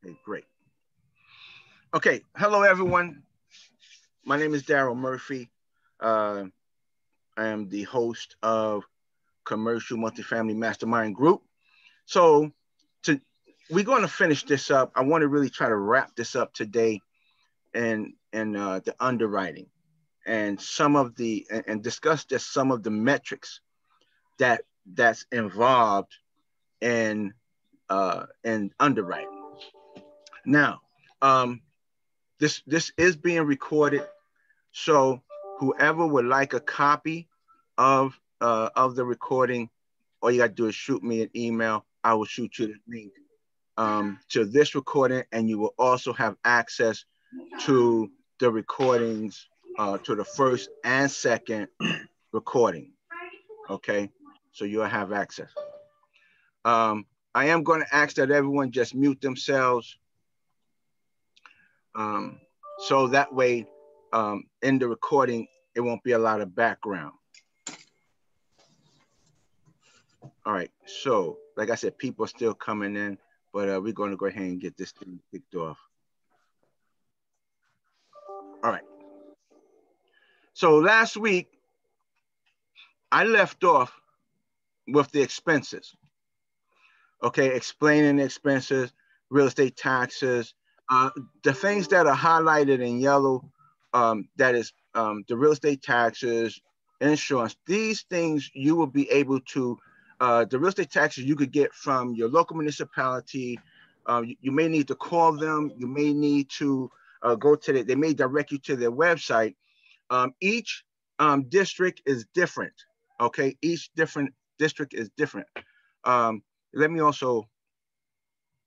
Okay, great. Okay, hello everyone. My name is Daryl Murphy. Uh, I am the host of Commercial Multifamily Mastermind Group. So, to we're going to finish this up. I want to really try to wrap this up today, and the underwriting and some of the and discuss just some of the metrics that's involved in underwriting. Now, um, this is being recorded. So whoever would like a copy of the recording, all you got to do is shoot me an email. I will shoot you the link to this recording, and you will also have access to the recordings, to the first and second recording. Okay, so you'll have access. I am going to ask that everyone just mute themselves, so that way in the recording, it won't be a lot of background. All right, so like I said, people are still coming in, but we're going to go ahead and get this thing kicked off. All right. So last week, I left off with the expenses. Okay, explaining the expenses, real estate taxes, the things that are highlighted in yellow, that is the real estate taxes, insurance. These things you will be able to, the real estate taxes you could get from your local municipality. You may need to call them. You may need to go to they may direct you to their website. Each district is different. Okay, each different district is different. Let me also,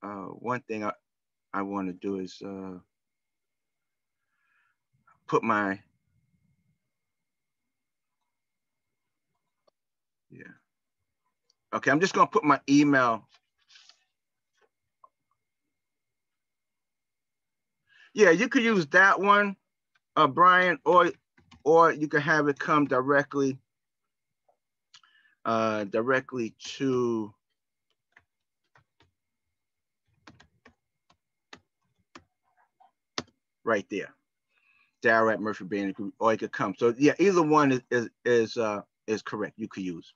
one thing I want to do is put my, yeah. Okay, I'm just going to put my email. Yeah, you could use that one, Brian, or you can have it come directly to right there, Daryl at Murphy Banner Group, or it could come. So yeah, either one is correct. You could use.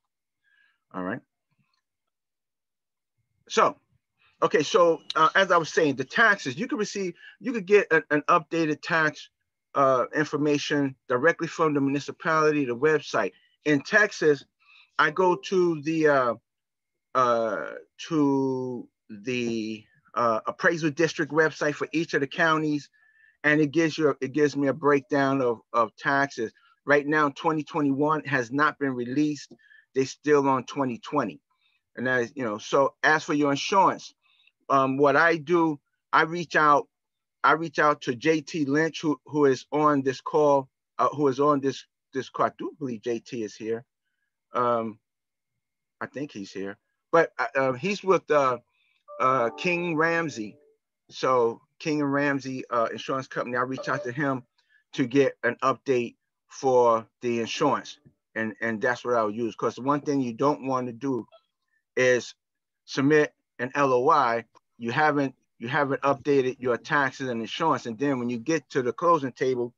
All right. So, okay, so as I was saying, the taxes you could get an updated tax information directly from the municipality, the website. In Texas, I go to the appraisal district website for each of the counties, and it gives me a breakdown of taxes. Right now, 2021 has not been released. They're still on 2020, and that is, so as for your insurance, what I do, I reach out to JT Lynch, who is on this call, who is on this call. I do believe JT is here. I think he's here, but he's with King Ramsey. So King and Ramsey Insurance Company. I reach out to him to get an update for the insurance, and that's what I'll use. Because the one thing you don't want to do is submit an LOI. You haven't updated your taxes and insurance, and then when you get to the closing table,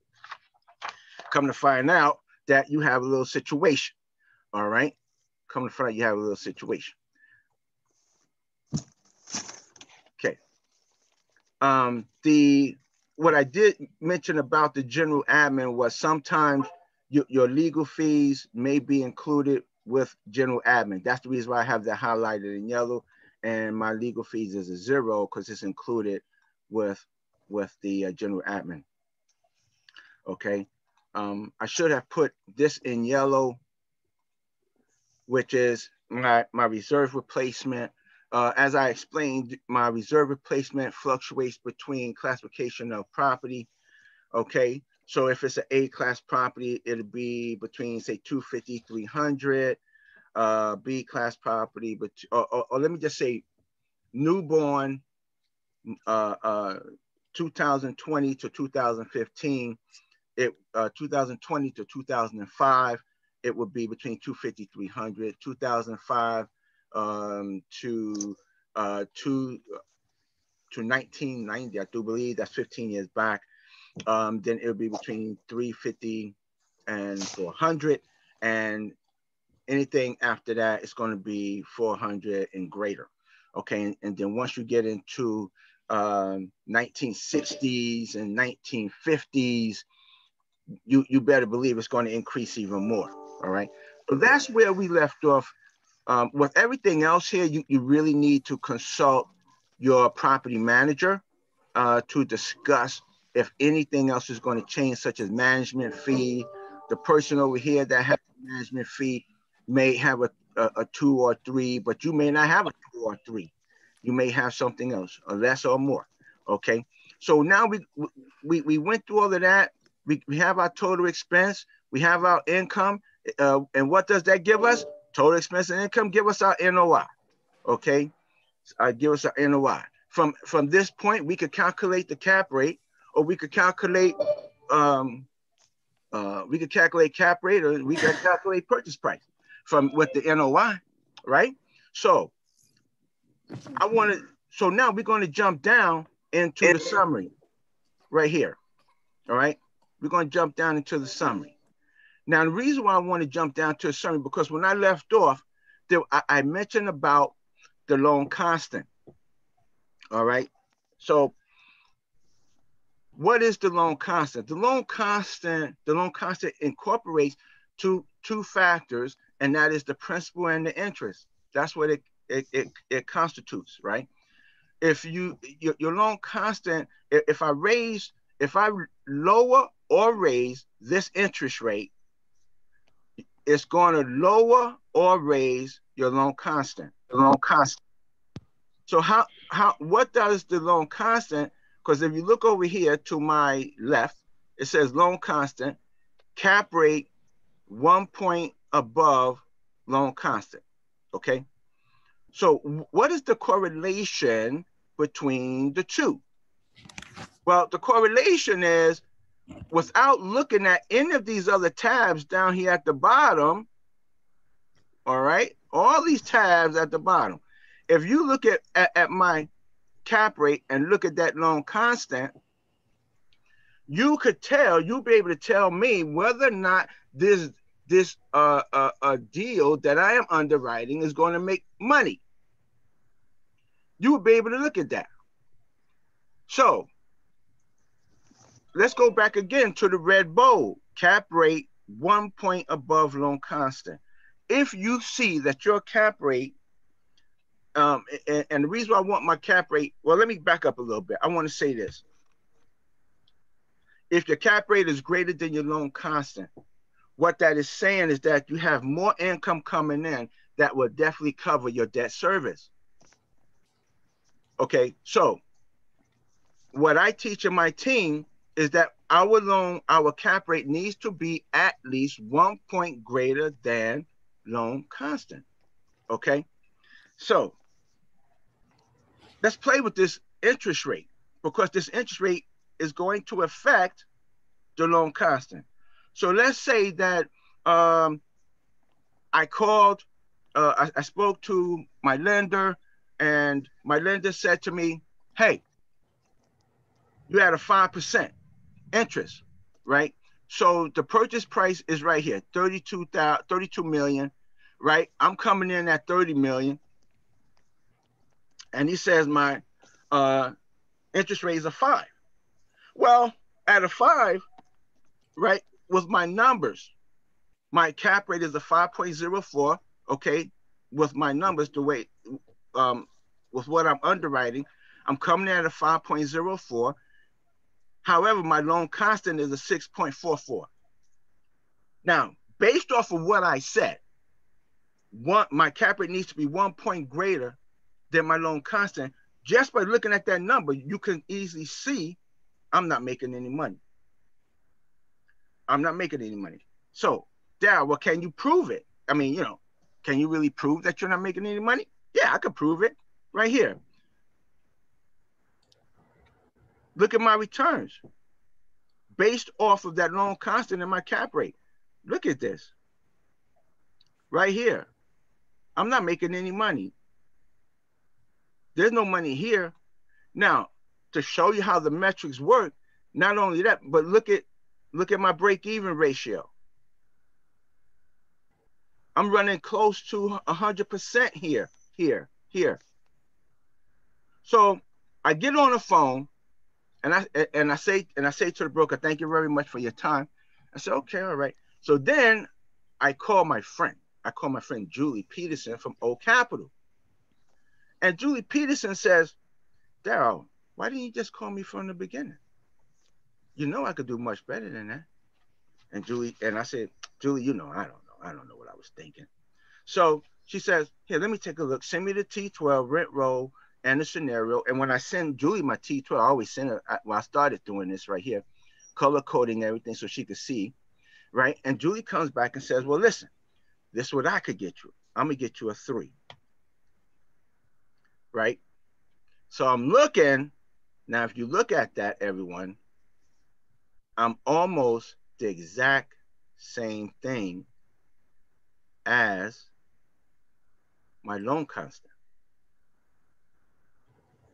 come to find out that you have a little situation. All right, come to find out you have a little situation. Okay. What I did mention about the general admin was sometimes your legal fees may be included with general admin. That's the reason why I have that highlighted in yellow, and my legal fees is a 0 because it's included with the general admin. Okay, I should have put this in yellow, which is my reserve replacement. As I explained, my reserve replacement fluctuates between classification of property. Okay, so if it's an A-class property, it'll be between, say, 250, 300. B-class property, but or let me just say, newborn, 2020 to 2015. 2020 to 2005, it would be between 250, 300. 2005 to to 1990, I do believe that's 15 years back, then it'll be between 350 and 400, and anything after that is going to be 400 and greater. Okay, and then once you get into 1960s and 1950s, you better believe it's going to increase even more. All right, so that's where we left off. With everything else here, you really need to consult your property manager to discuss if anything else is going to change, such as management fee. The person over here that has a management fee may have a 2 or 3, but you may not have a 2 or 3. You may have something else, or less or more. Okay. So now we went through all of that. We have our total expense. We have our income. And what does that give us? Total expense and income give us our NOI. Okay. Give us our NOI. From this point, we could calculate the cap rate, or we could calculate cap rate, or we could calculate purchase price from with the NOI, right? So so now we're going to jump down into the summary right here. All right. We're going to jump down into the summary. Now, the reason why I want to jump down to a summary, because when I left off, I mentioned about the loan constant. All right. So what is the loan constant? The loan constant incorporates two factors, and that is the principal and the interest. That's what it constitutes, right? If your loan constant, if I lower or raise this interest rate, it's going to lower or raise your loan constant. So what does the loan constant? Because if you look over here to my left, it says loan constant, cap rate 1 point above loan constant. Okay. So what is the correlation between the two? Well, the correlation is, without looking at any of these other tabs down here at the bottom, all right, all these tabs at the bottom, if you look at my cap rate and look at that loan constant, you'll be able to tell me whether or not this a deal that I am underwriting is going to make money. You will be able to look at that. So let's go back again to the red bold. Cap rate 1 point above loan constant. If you see that your cap rate, and the reason why I want my cap rate, well, let me back up a little bit. I want to say this. If your cap rate is greater than your loan constant, what that is saying is that you have more income coming in that will definitely cover your debt service. Okay, so what I teach in my team is that our cap rate needs to be at least 1 point greater than loan constant. Okay, so let's play with this interest rate, because this interest rate is going to affect the loan constant. So let's say that I spoke to my lender, and my lender said to me, hey, you had a 5% interest, right? So the purchase price is right here, 32 million, right? I'm coming in at 30 million. And he says my interest rate is a 5. Well, at a 5, right, with my numbers, my cap rate is a 5.04, okay? With my numbers, the way, with what I'm underwriting, I'm coming in at a 5.04. However, my loan constant is a 6.44. Now, based off of what I said, my cap rate needs to be 1 point greater than my loan constant. Just by looking at that number, you can easily see I'm not making any money. I'm not making any money. So, Darryl, well, can you prove it? I mean, can you really prove that you're not making any money? Yeah, I could prove it right here. Look at my returns based off of that loan constant and my cap rate. Look at this right here. I'm not making any money. There's no money here. Now, to show you how the metrics work, not only that, but look at my break-even ratio. I'm running close to 100% here. So I get on the phone and I say to the broker, thank you very much for your time. I said, okay, all right. So then I call my friend. I call my friend Julie Peterson from Old Capital. And Julie Peterson says, Daryl, why didn't you just call me from the beginning? You know I could do much better than that. And I said, Julie, I don't know what I was thinking. So she says, here, let me take a look. Send me the T12 rent roll and the scenario. And when I send Julie my T12, I always send her, I started doing this right here, color coding everything so she could see, right? And Julie comes back and says, well, listen, this is what I could get you. I'm going to get you a 3, right? So I'm looking. Now, if you look at that, everyone, I'm almost the exact same thing as my loan constant.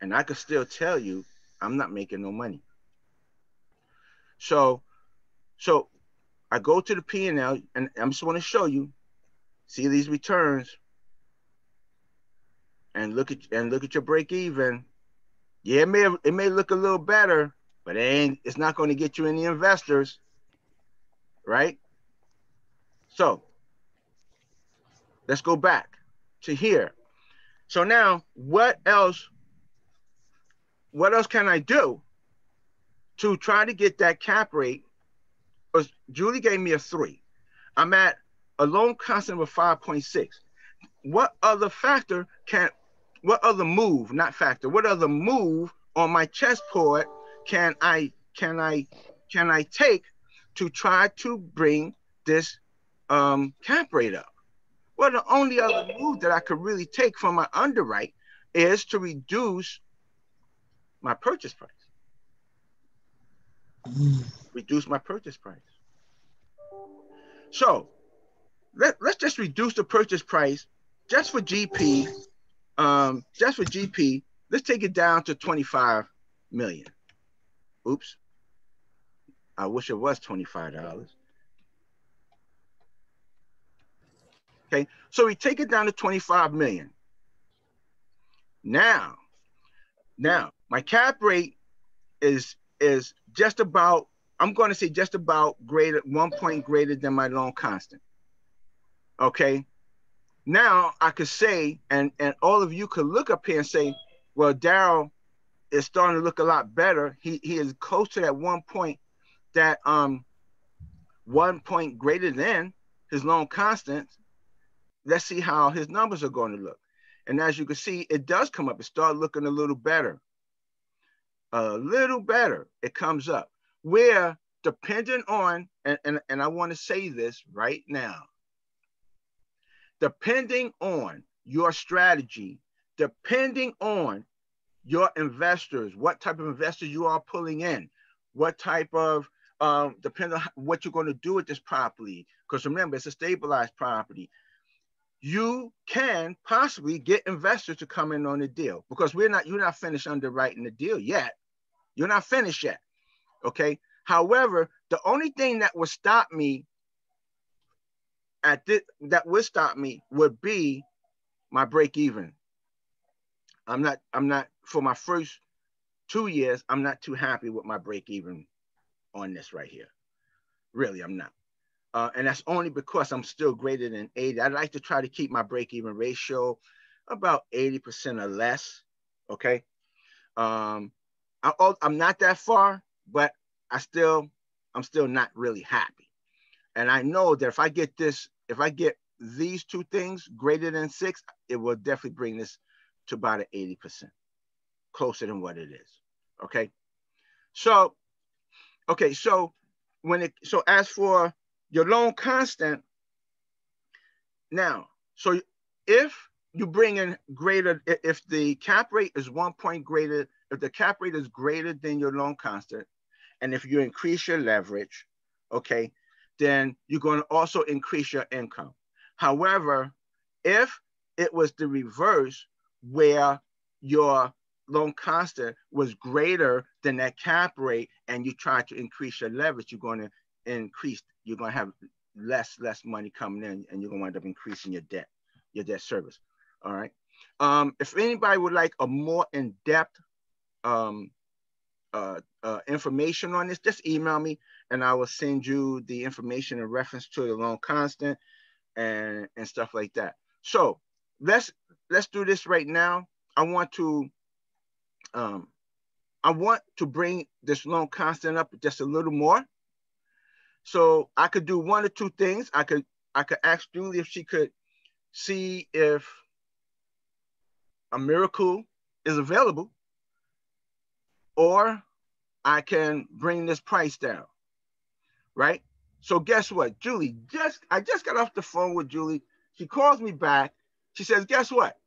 And I could still tell you I'm not making no money. So I go to the P&L and I'm just want to show you, see these returns and look at your break even. Yeah, it may look a little better, but it's not going to get you any investors, right? So let's go back to here. So now what else can I do to try to get that cap rate? Because Julie gave me a 3. I'm at a loan constant of 5.6. What other move on my chessboard can I take to try to bring this cap rate up? Well, the only other move that I could really take from my underwrite is to reduce my purchase price. So let's just reduce the purchase price just for GP. Let's take it down to 25 million. Oops. I wish it was $25. Okay, so we take it down to 25 million. Now my cap rate is just about, I'm going to say just about 1 point greater than my loan constant. Okay, now I could say, and all of you could look up here and say, well, Daryl is starting to look a lot better. He is close to that 1 point, 1 point greater than his loan constant. Let's see how his numbers are going to look. And as you can see, it does come up. It starts looking a little better. It comes up. Where depending on, and I want to say this right now, depending on your strategy, depending on your investors, what type of investors you are pulling in, what type of, depending on what you're going to do with this property, because remember, it's a stabilized property. You can possibly get investors to come in on the deal, because you're not finished underwriting the deal yet. You're not finished yet. Okay. However, the only thing that would stop me would be my break even. I'm not for my first 2 years, I'm not too happy with my break even on this right here. Really, I'm not. And that's only because I'm still greater than 80. I'd like to try to keep my break-even ratio about 80% or less. Okay. I'm not that far, but I'm still not really happy. And I know that if I get these two things greater than 6, it will definitely bring this to about an 80%, closer than what it is. Okay. So as for your loan constant, now, so if you bring in if the cap rate is 1 point greater, if the cap rate is greater than your loan constant, and if you increase your leverage, okay, then you're going to also increase your income. However, if it was the reverse, where your loan constant was greater than that cap rate, and you try to increase your leverage, you're going to have less money coming in, and you're going to wind up increasing your debt service. All right. If anybody would like a more in-depth information on this, just email me and I will send you the information in reference to the loan constant and stuff like that. So let's do this right now. I want to bring this loan constant up just a little more. So I could do one or two things. I could ask Julie if she could see if a miracle is available, or I can bring this price down, right? So guess what, Julie, I just got off the phone with Julie. She calls me back. She says, guess what?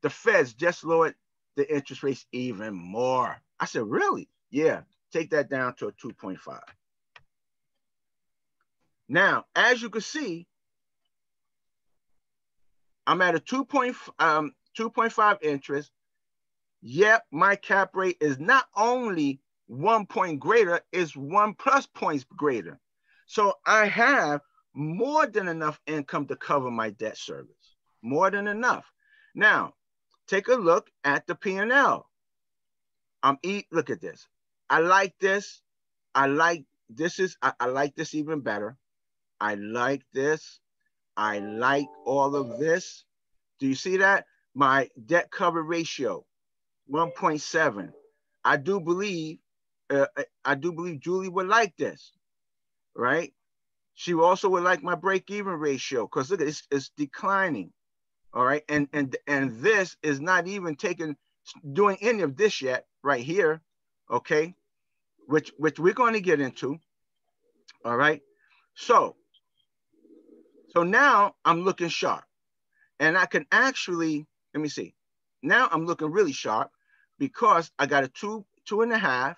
The Feds just lowered the interest rates even more. I said, really? Yeah, take that down to a 2.5. Now, as you can see, I'm at a 2.5 interest. Yep, my cap rate is not only 1 point greater, it's 1+ points greater. So I have more than enough income to cover my debt service, more than enough. Now, take a look at the P&L. Look at this. I like this. I like this even better. I like this. I like all of this. Do you see that? My debt cover ratio, 1.7. I do believe Julie would like this, right? She also would like my break-even ratio, because look, it's declining. All right, and this is not even doing any of this yet, right here, okay, which we're going to get into. All right, so now I'm looking sharp, and I can actually, let me see, now I'm looking really sharp because I got a 2.5.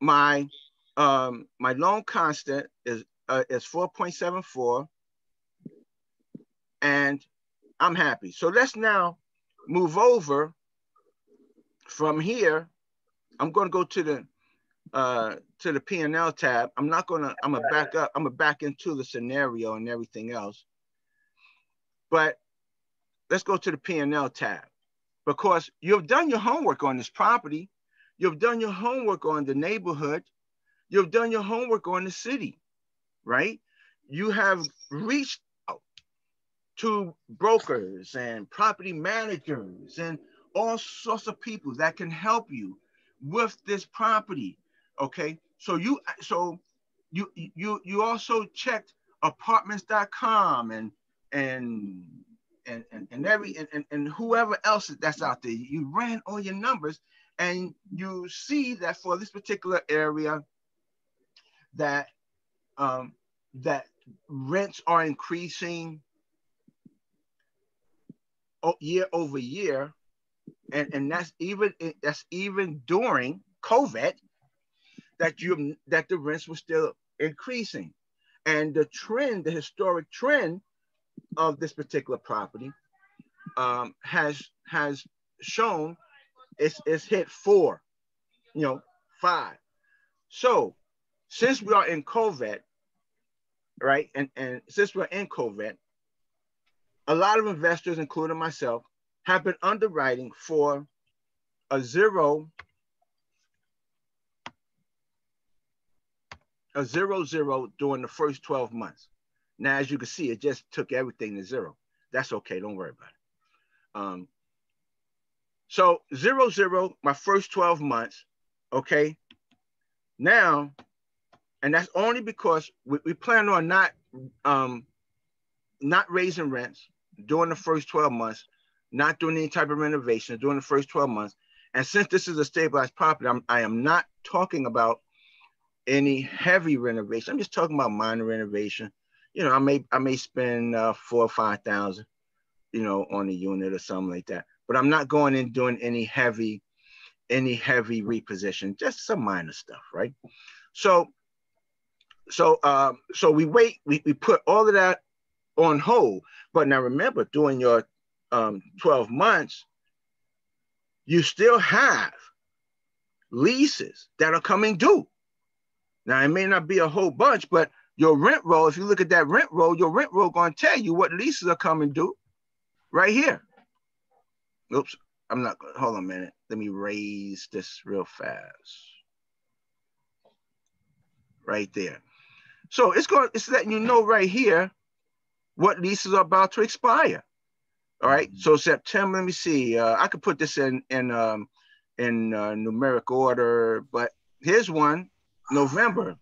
My loan constant is 4.74, and I'm happy. So let's now move over from here. I'm going to go to the P&L tab. I'm gonna back up. I'm gonna back into the scenario and everything else. But let's go to the P&L tab, because you've done your homework on this property. You've done your homework on the neighborhood. You've done your homework on the city, right? You have reached out to brokers and property managers and all sorts of people that can help you with this property. Okay, so you also checked apartments.com and whoever else that's out there. You ran all your numbers, and you see that for this particular area that that rents are increasing year over year, and that's even during COVID, that the rents were still increasing. And the historic trend of this particular property has shown it's hit 4, 5. So since we are in COVID, right, and since we're in COVID, a lot of investors, including myself, have been underwriting for a 0 during the first 12 months. Now, as you can see, it just took everything to 0. That's okay. Don't worry about it. So 0, my first 12 months. Okay. Now, and that's only because we plan on not raising rents during the first 12 months, not doing any type of renovation during the first 12 months. And since this is a stabilized property, I am not talking about any heavy renovation. I'm just talking about minor renovation. I may spend $4,000 or $5,000, on a unit or something like that. But I'm not going in doing any heavy reposition, just some minor stuff, right? So we wait. We put all of that on hold. But now remember, during your 12 months, you still have leases that are coming due. Now, it may not be a whole bunch, but your rent roll, if you look at that rent roll, your rent roll going to tell you what leases are coming due right here. Oops, I'm not, hold on a minute. Let me raise this real fast. Right there. So it's letting you know right here what leases are about to expire. All right. So September, let me see. I could put this in numeric order, but here's one. November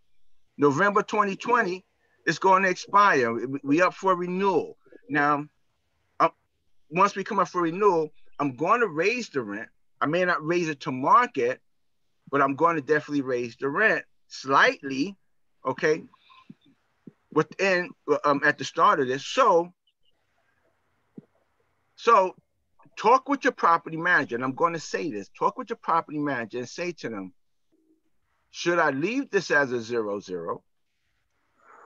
2020 is going to expire. We up for renewal. Now, once we come up for renewal, I'm going to raise the rent. I may not raise it to market, but I'm going to definitely raise the rent slightly, okay, within at the start of this. So talk with your property manager, and I'm going to say this. Talk with your property manager and say to them, should I leave this as a 0-0?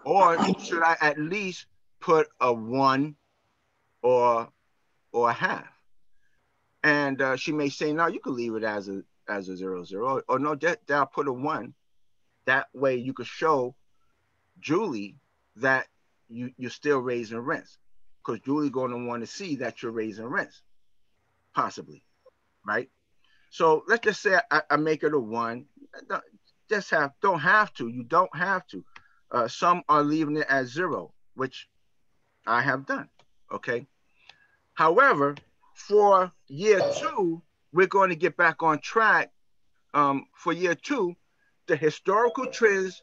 Or should I at least put a 1 or a half? And she may say, no, you can leave it as a 0-0, or no, I'll put a 1. That way you could show Julie that you're still raising rents, because Julie's going to want to see that you're raising rents, possibly, right? So let's just say I make it a 1. Don't have to. You don't have to. Some are leaving it at 0, which I have done. Okay. However, for year 2, we're going to get back on track. For year 2, the historical trends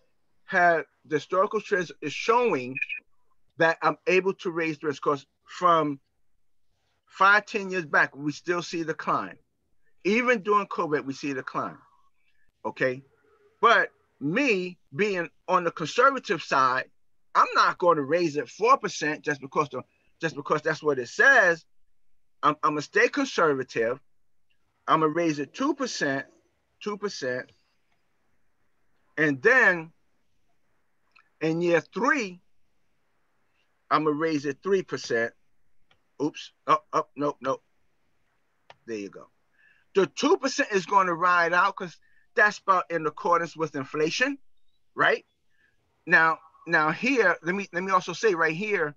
is showing that I'm able to raise the rents, because from 5-10 years back, we still see the climb. Even during COVID, we see the climb. Okay. But me being on the conservative side, I'm not going to raise it 4% just because that's what it says. I'm gonna stay conservative. I'm gonna raise it 2%, and then in year 3, I'm gonna raise it 3%. Oops. Oh, no. There you go. The 2% is going to ride out because that's about in accordance with inflation, right? Now here, let me also say right here,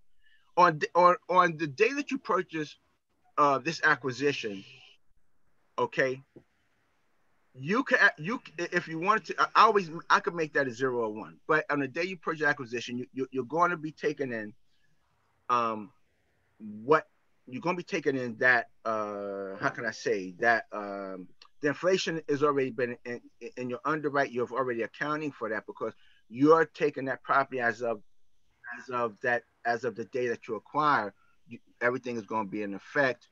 on the day that you purchase this acquisition, okay, you if you wanted to, I could make that a 0 or 1, but on the day you purchase acquisition, you're going to be taking in what you're going to be taking in that how can I say that the inflation has already been in your underwrite. You've already accounting for that, because you're taking that property as of the day that you acquire. Everything is going to be in effect.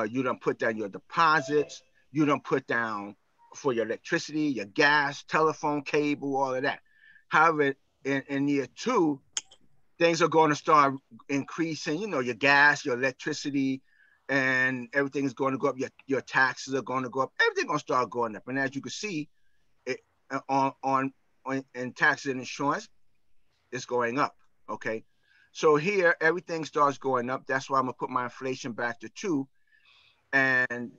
You don't put down your deposits. You don't put down for your electricity, your gas, telephone, cable, all of that. However, in year 2, things are going to start increasing. Your gas, your electricity, and everything is going to go up. Your taxes are going to go up. Everything's going to start going up. And as you can see, it on in taxes and insurance, it's going up. Okay, so here everything starts going up. That's why I'm gonna put my inflation back to 2. And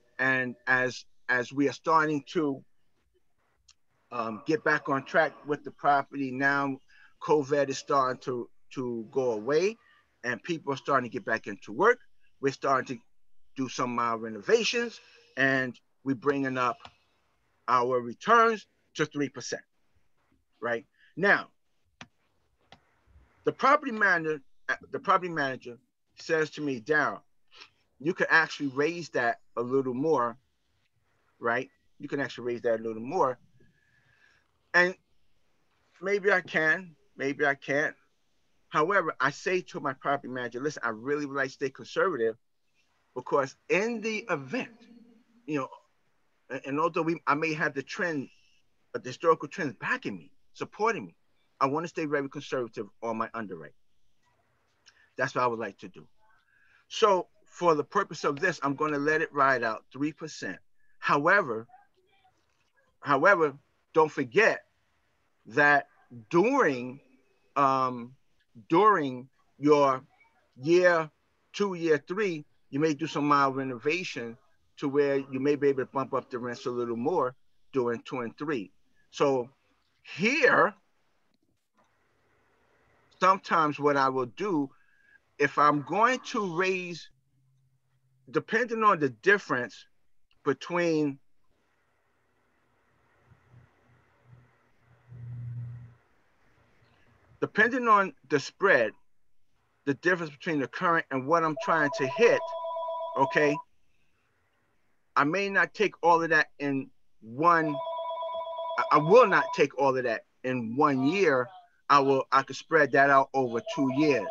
as we are starting to get back on track with the property now, COVID is starting to go away, and people are starting to get back into work. We're starting to do some mild renovations, and we're bringing up our returns to 3%. Right now, the property manager says to me, Daryl, you could actually raise that a little more, right? You can actually raise that a little more. And maybe I can, maybe I can't. However, I say to my property manager, listen, I really would like to stay conservative, because in the event, and although I may have the historical trends backing me, supporting me, I want to stay very conservative on my underwriting. That's what I would like to do. So for the purpose of this, I'm going to let it ride out 3%. However, don't forget that during your year 2, year 3, you may do some mild renovation to where you may be able to bump up the rents a little more doing 2 and 3. So here, sometimes what I will do, if I'm going to raise, depending on the difference between depending on the spread, the difference between the current and what I'm trying to hit, okay, I may not take all of that in one, I will not take all of that in 1 year. I could spread that out over 2 years.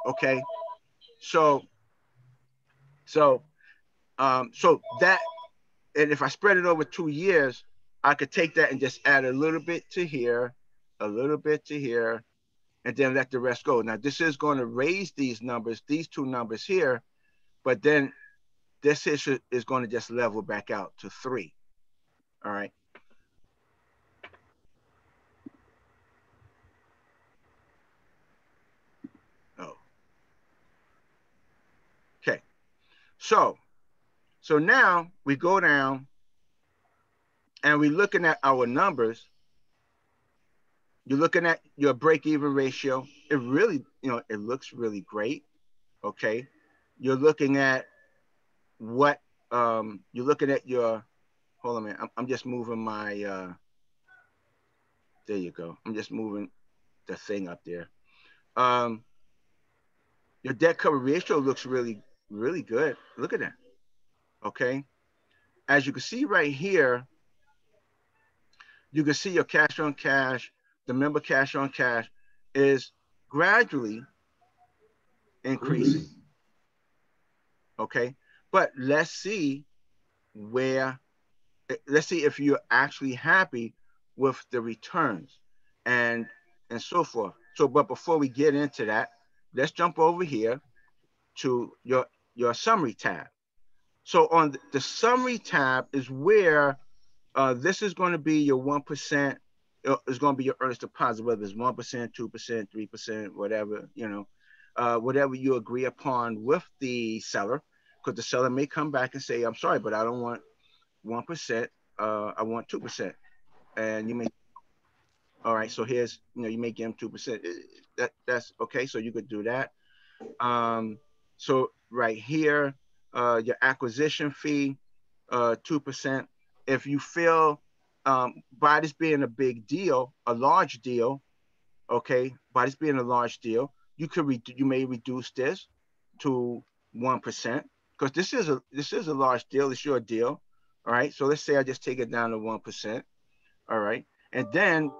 Okay. So that, and if I spread it over 2 years, I could take that and just add a little bit to here, a little bit to here, and then let the rest go. Now this is going to raise these numbers, these two numbers here, but then this issue is going to just level back out to 3. All right. Oh. Okay. So now we go down and we're looking at our numbers. You're looking at your break-even ratio. It really, it looks really great. Okay. You're looking at what you're looking at your, hold on a minute. I'm just moving my there you go. I'm just moving the thing up there. Your debt cover ratio looks really, really good. Look at that. Okay. As you can see right here, you can see your cash on cash, the member cash on cash is gradually increasing. Okay. But let's see if you're actually happy with the returns and so forth. So, but before we get into that, let's jump over here to your summary tab. So on the summary tab is where this is going to be your 1%. Is going to be your earnest deposit, whether it's 1%, 2%, 3%, whatever, whatever you agree upon with the seller, because the seller may come back and say, I'm sorry, but I don't want 1%. I want 2%. And you may, all right, so here's, you may give them 2%. That's okay. So you could do that. So right here, your acquisition fee, 2%. If you feel by this being a big deal, a large deal, okay, by this being a large deal, you may reduce this to 1%, because this is a large deal. It's your deal, all right. So let's say I just take it down to 1%, all right. And then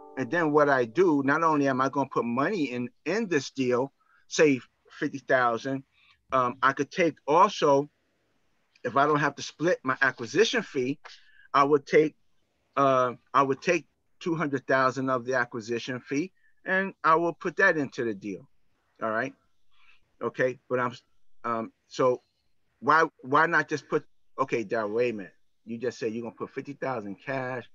what I do, not only am I going to put money in this deal, say 50,000, I could take also, if I don't have to split my acquisition fee, I would take 200,000 of the acquisition fee, and I will put that into the deal. All right. Okay. But so why not just put, okay, Darryl, wait a minute. You just said you're going to put 50,000 cash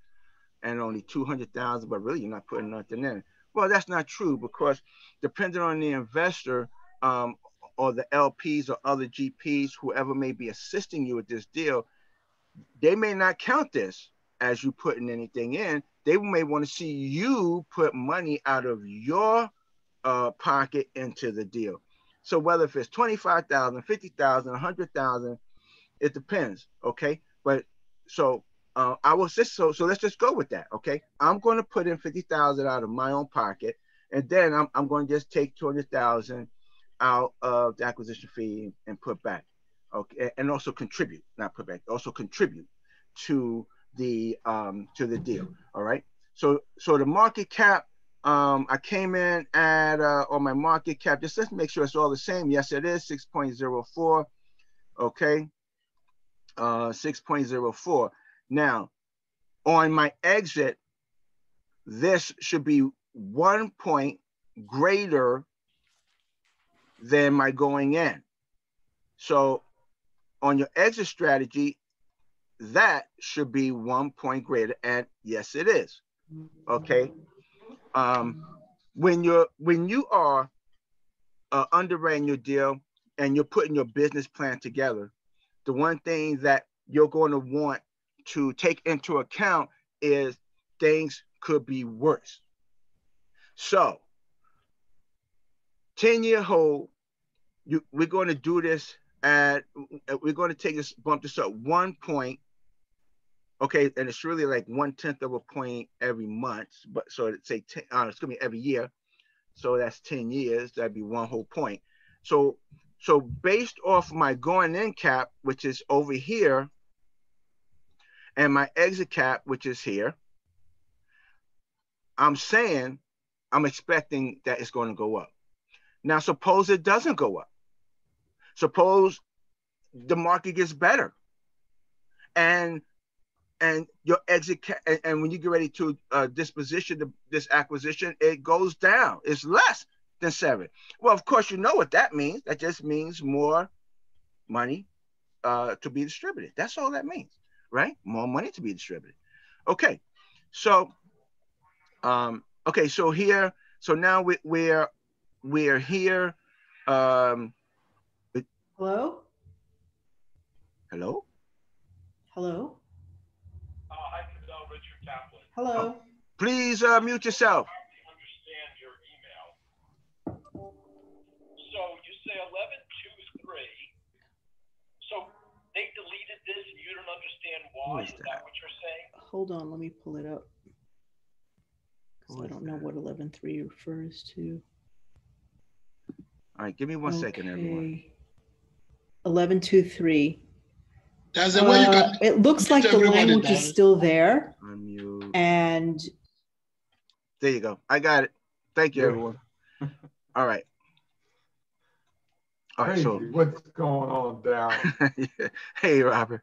and only 200,000, but really you're not putting nothing in. Well, that's not true, because depending on the investor, or the LPs or other GPs, whoever may be assisting you with this deal, they may not count this as you putting anything in. They may want to see you put money out of your pocket into the deal. So whether if it's 25,000, 50,000, 100,000, it depends. Okay. But so I will just, so let's just go with that. Okay. I'm going to put in 50,000 out of my own pocket, and then I'm going to just take 200,000 out of the acquisition fee and put back. Okay. And also contribute, not put back, also contribute to the deal. All right. So the market cap, I came in at on my market cap, just let's make sure it's all the same. Yes, it is 6.04. Okay. 6.04. Now, on my exit, this should be 1 point greater than my going in. So on your exit strategy, that should be 1 point greater. And yes, it is. Okay. When you are underwriting your deal and you're putting your business plan together, the one thing that you're going to want to take into account is things could be worse. So 10-year hold, we're going to do this at, we're going to take this, bump this up 1 point. Okay, and it's really like 1/10 of a point every month, but so it's say 10, it's gonna be every year. So that's 10 years. That'd be 1 whole point. So based off my going in cap, which is over here, and my exit cap, which is here, I'm saying I'm expecting that it's going to go up. Now, suppose it doesn't go up. Suppose the market gets better, and your exit and when you get ready to disposition this acquisition, it goes down. It's less than 7. Well, of course, you know what that means. That just means more money to be distributed. That's all that means, right? More money to be distributed. Okay, so okay, so here, so now we're here. Hello. Hello. Hello. Hi, Richard Kaplan. Hello. Oh, please mute yourself. Understand your email. So you say 1123. So they deleted this and you don't understand why? Is that what you're saying? Hold on, let me pull it up. I don't know what 11.3 refers to. All right, give me 1 second, everyone. 11.2.3. There's a way you can. It looks like the language is still there. Unmute. And there you go. I got it. Thank you, everyone. All right. All right. So what's going on down? Hey, Robert.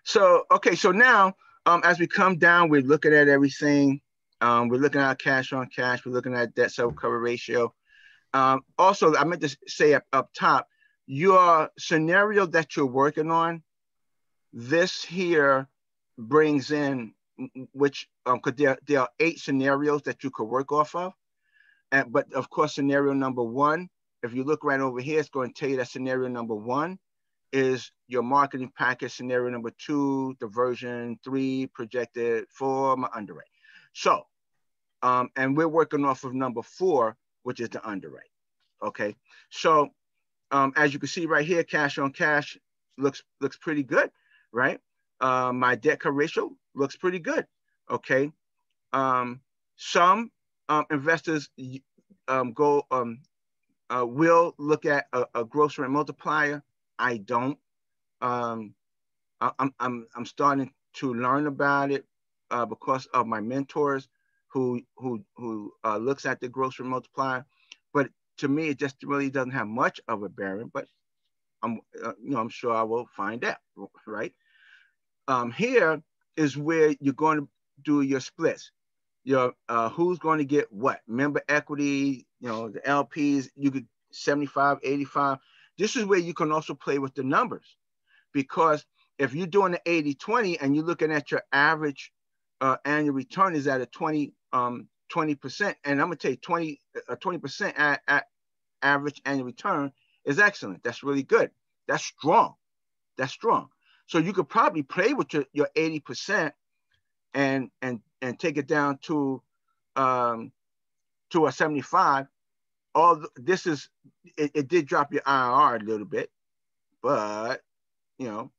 So okay. So now, as we come down, we're looking at everything. We're looking at cash on cash. We're looking at debt service cover ratio. Also, I meant to say up top, your scenario that you're working on, this here brings in which because there are 8 scenarios that you could work off of, but of course scenario number 1, if you look right over here, it's going to tell you that scenario number 1 is your marketing package. Scenario number 2, the version 3 projected for my underwrite. So and we're working off of number 4, which is the underwrite. Okay, so as you can see right here, cash on cash looks pretty good, right? My debt cover ratio looks pretty good. Okay, some investors will look at a gross rent multiplier. I don't. I'm starting to learn about it because of my mentors who looks at the gross rent multiplier. But to me, it just really doesn't have much of a bearing. But I'm sure I will find out, right? Here is where you're going to do your splits. Your who's going to get what? Member equity, the LPs, you could 75, 85. This is where you can also play with the numbers, because if you're doing the 80-20 and you're looking at your average annual return is at a 20%, and I'm gonna tell you 20% at average annual return is excellent. That's really good. That's strong. That's strong. So you could probably play with your 80% and take it down to a 75. All this is it did drop your IRR a little bit, but there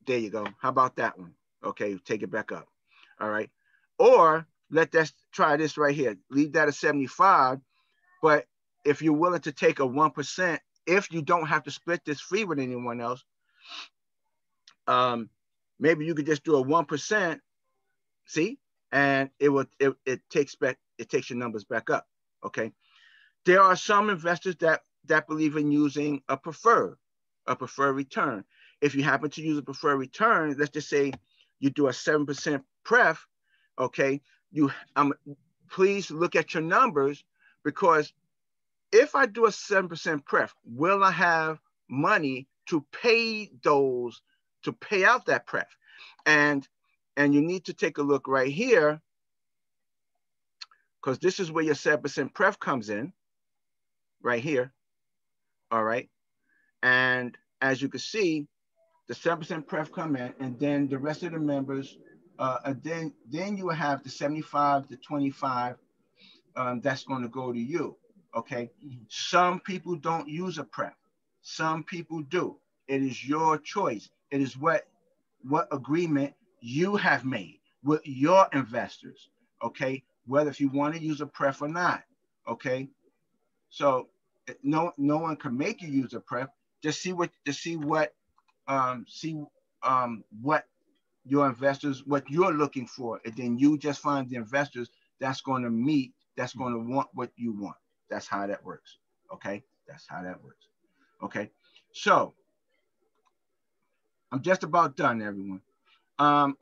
you go. How about that one? Okay, take it back up. All right. Or let's try this right here. Leave that at 75, but if you're willing to take a 1%, if you don't have to split this free with anyone else, maybe you could just do a 1%. See, and it takes your numbers back up. Okay. There are some investors that believe in using a preferred return. If you happen to use a preferred return, let's just say you do a 7% pref. Okay, please look at your numbers, because if I do a 7% pref, will I have money to pay out that pref? And you need to take a look right here, because this is where your 7% pref comes in, right here. All right, and as you can see, the 7% pref come in, and then the rest of the members, and then you will have the 75 to 25 that's going to go to you. Okay. Some people don't use a pref. Some people do. It is your choice. It is what agreement you have made with your investors. Okay. Whether if you want to use a pref or not. Okay. So no one can make you use a pref. Just see what your investors, what you're looking for, and then you just find the investors that's going to meet, that's going to want what you want. That's how that works. Okay, that's how that works. Okay, so I'm just about done, everyone.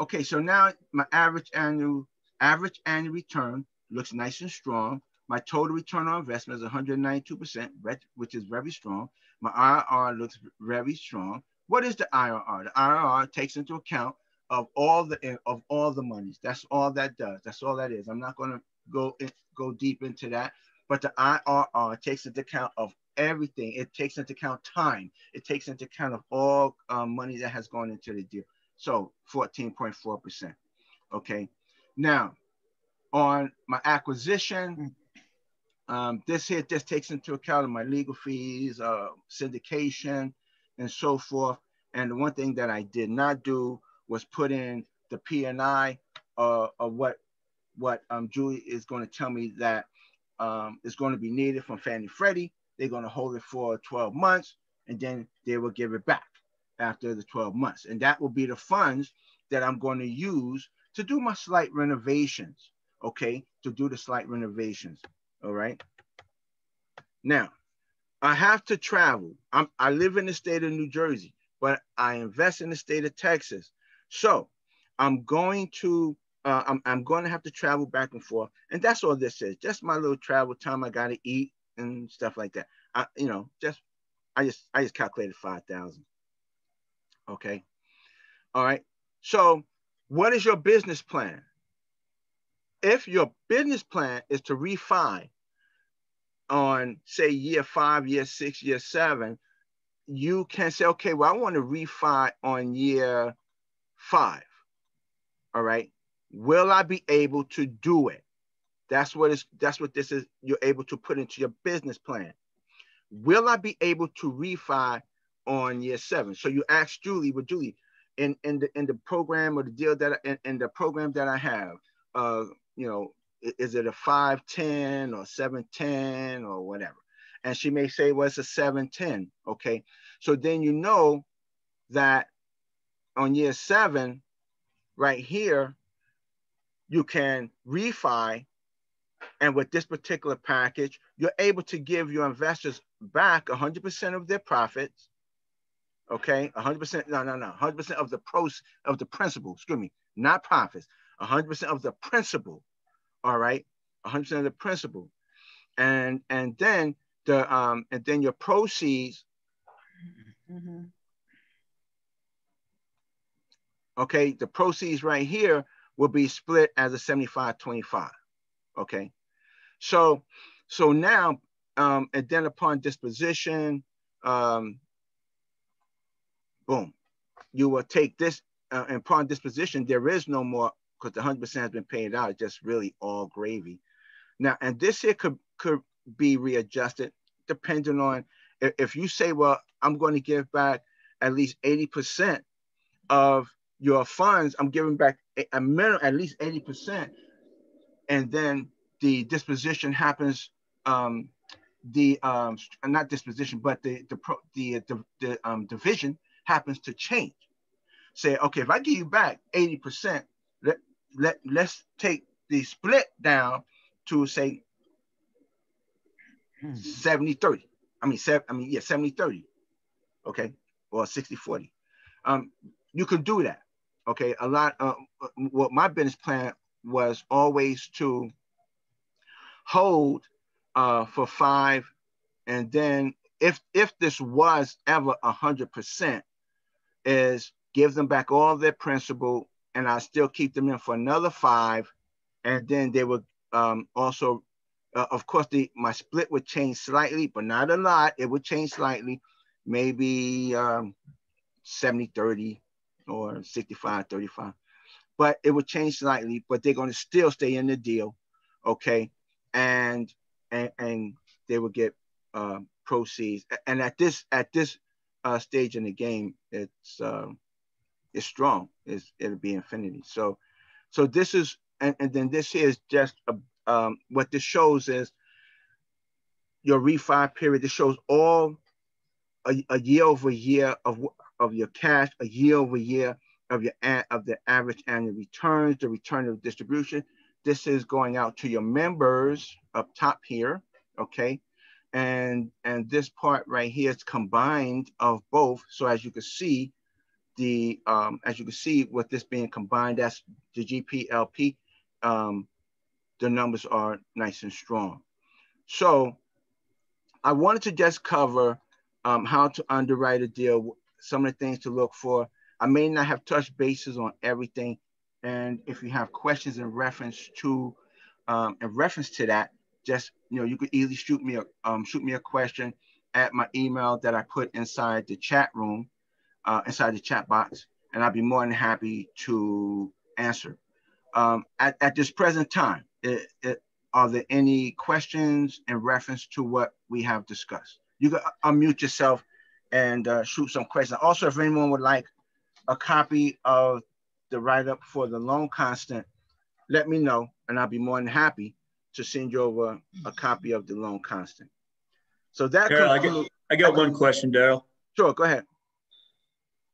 Okay, so now my average annual return looks nice and strong. My total return on investment is 192%, which is very strong. My IRR looks very strong. What is the IRR? The IRR takes into account of all the monies. That's all that does. That's all that is. I'm not going to go deep into that, but the IRR takes into account of everything. It takes into account time. It takes into account of all money that has gone into the deal. So 14.4%. Okay. Now, on my acquisition, this here just takes into account of my legal fees, syndication, and so forth. And the one thing that I did not do was put in the P&I of what Julie is going to tell me that is going to be needed from Fannie Freddie. They're going to hold it for 12 months, and then they will give it back after the 12 months. And that will be the funds that I'm going to use to do my slight renovations, okay? To do the slight renovations, all right? Now, I have to travel. I live in the state of New Jersey, but I invest in the state of Texas. So I'm going to have to travel back and forth. And that's all this is, just my little travel time. I got to eat and stuff like that. I just calculated 5,000. Okay. All right. So what is your business plan? If your business plan is to refi on, say, year 5, year 6, year 7, you can say, okay, well, I want to refi on year 5. All right. Will I be able to do it? That's what this is. You're able to put into your business plan. Will I be able to refi on year 7? So you ask Julie, well, Julie, in the program or the deal that in the program that I have, is it a 510 or 710 or whatever? And she may say, well, it's a 710. Okay. So then you know that on year 7, right here, you can refi. And with this particular package, you're able to give your investors back 100% of their profits. Okay, 100%, no, 100% of the principal, excuse me, not profits, 100% of the principal. All right, 100% of the principal. And then your proceeds. Mm-hmm. Okay, the proceeds right here will be split as a 75-25. Okay, so now, and then upon disposition, boom, you will take this, and upon disposition, there is no more, because the 100% has been paid out. It's just really all gravy. Now, and this here could be readjusted depending on if you say, well, I'm going to give back at least 80% of your funds. I'm giving back a minimum, at least 80%. And then the disposition happens, not disposition, but the division happens to change. Say, okay, if I give you back 80%, let's take the split down to, say, 70-30. 70-30. Okay, or 60-40. You could do that. Okay, a lot. What my business plan was always to hold for 5, and then if this was ever 100%, is give them back all their principal, and I still keep them in for another 5, and then they would also, of course, my split would change slightly, but not a lot. It would change slightly, maybe 70-30 or 65-35. But it would change slightly, but they're going to still stay in the deal, okay? And they will get proceeds. And at this stage in the game, it's strong. It'll be infinity. So this is, and then this here is just what this shows is your refi period. This shows all a year over year of your cash, a year over year of the average annual returns, the return of distribution. This is going out to your members up top here, okay? And this part right here is combined of both. So as you can see, with this being combined, that's the GPLP. The numbers are nice and strong. So I wanted to just cover how to underwrite a deal, some of the things to look for. I may not have touched bases on everything, and if you have questions in reference to that, just you could easily shoot me a question at my email that I put inside the chat room, inside the chat box, and I'll be more than happy to answer. At this present time, are there any questions in reference to what we have discussed? You can unmute yourself and shoot some questions. Also, if anyone would like a copy of the write-up for the loan constant, let me know, and I'll be more than happy to send you over a copy of the loan constant. So that Daryl, I got one question, Daryl. Sure, go ahead.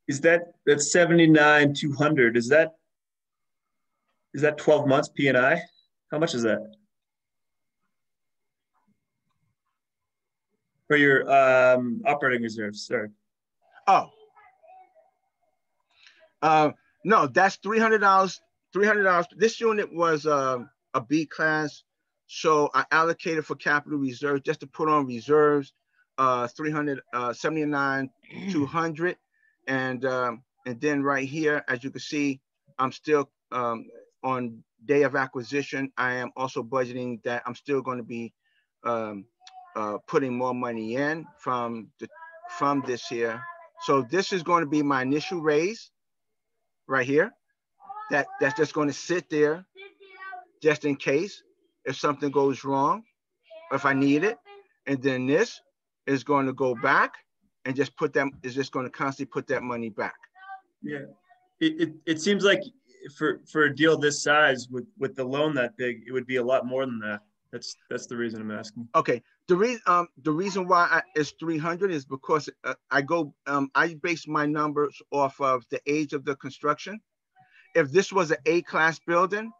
Is that 79,200? Is that 12 months P&I? How much is that? For your operating reserves, sorry. Oh. No, that's $300. $300. This unit was a B class, so I allocated for capital reserves just to put on reserves. 379,200, and then right here, as you can see, I'm still on day of acquisition. I am also budgeting that I'm still going to be putting more money in from this here. So this is going to be my initial raise right here. That's just going to sit there just in case if something goes wrong, if I need it. And then this is going to go back and just going to constantly put that money back. Yeah, it seems like for a deal this size with the loan that big, it would be a lot more than that. That's the reason I'm asking. Okay, the reason why it's 300 is because I base my numbers off of the age of the construction. If this was an A-class building,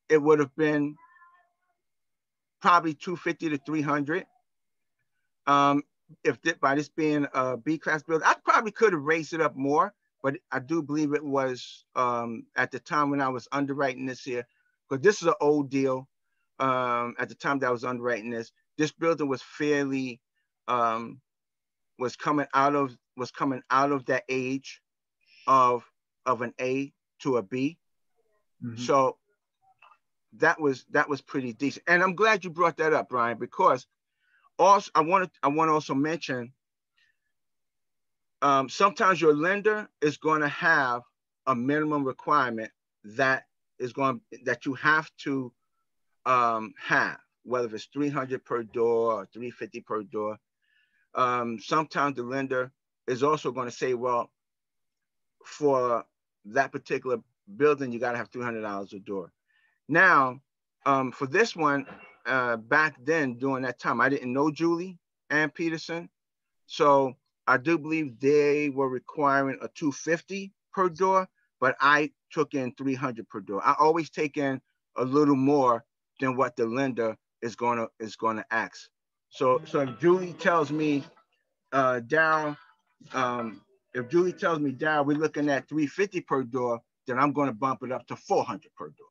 it would have been probably 250 to 300. By this being a B-class building, I probably could have raised it up more, but I do believe it was at the time when I was underwriting this here, because this is an old deal. At the time that I was underwriting this building was fairly was coming out of that age of an A to a B. Mm-hmm. So that was pretty decent. And I'm glad you brought that up, Brian, because also I want to also mention sometimes your lender is going to have a minimum requirement that you have to have, whether it's 300 per door or 350 per door. Sometimes the lender is also going to say, well, for that particular building, you got to have $300 a door. Now, for this one, back then during that time, I didn't know Julie and Peterson. So I do believe they were requiring a 250 per door, but I took in 300 per door. I always take in a little more than what the lender is going to ask. So if Julie tells me, Daryl, we're looking at 350 per door, then I'm going to bump it up to 400 per door.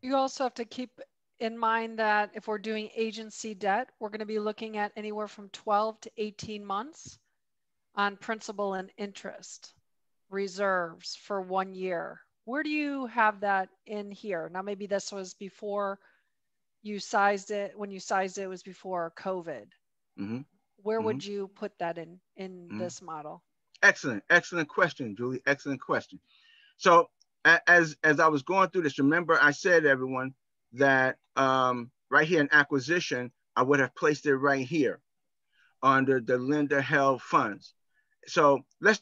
You also have to keep in mind that if we're doing agency debt, we're going to be looking at anywhere from 12 to 18 months on principal and interest reserves for 1 year. Where do you have that in here? Now, maybe this was before you sized it. When you sized it, it was before COVID. Mm-hmm. where would you put that in this model? Excellent question, Julie. Excellent question. So as I was going through this, remember I said, everyone, that right here in acquisition, I would have placed it right here under the lender held funds. So let's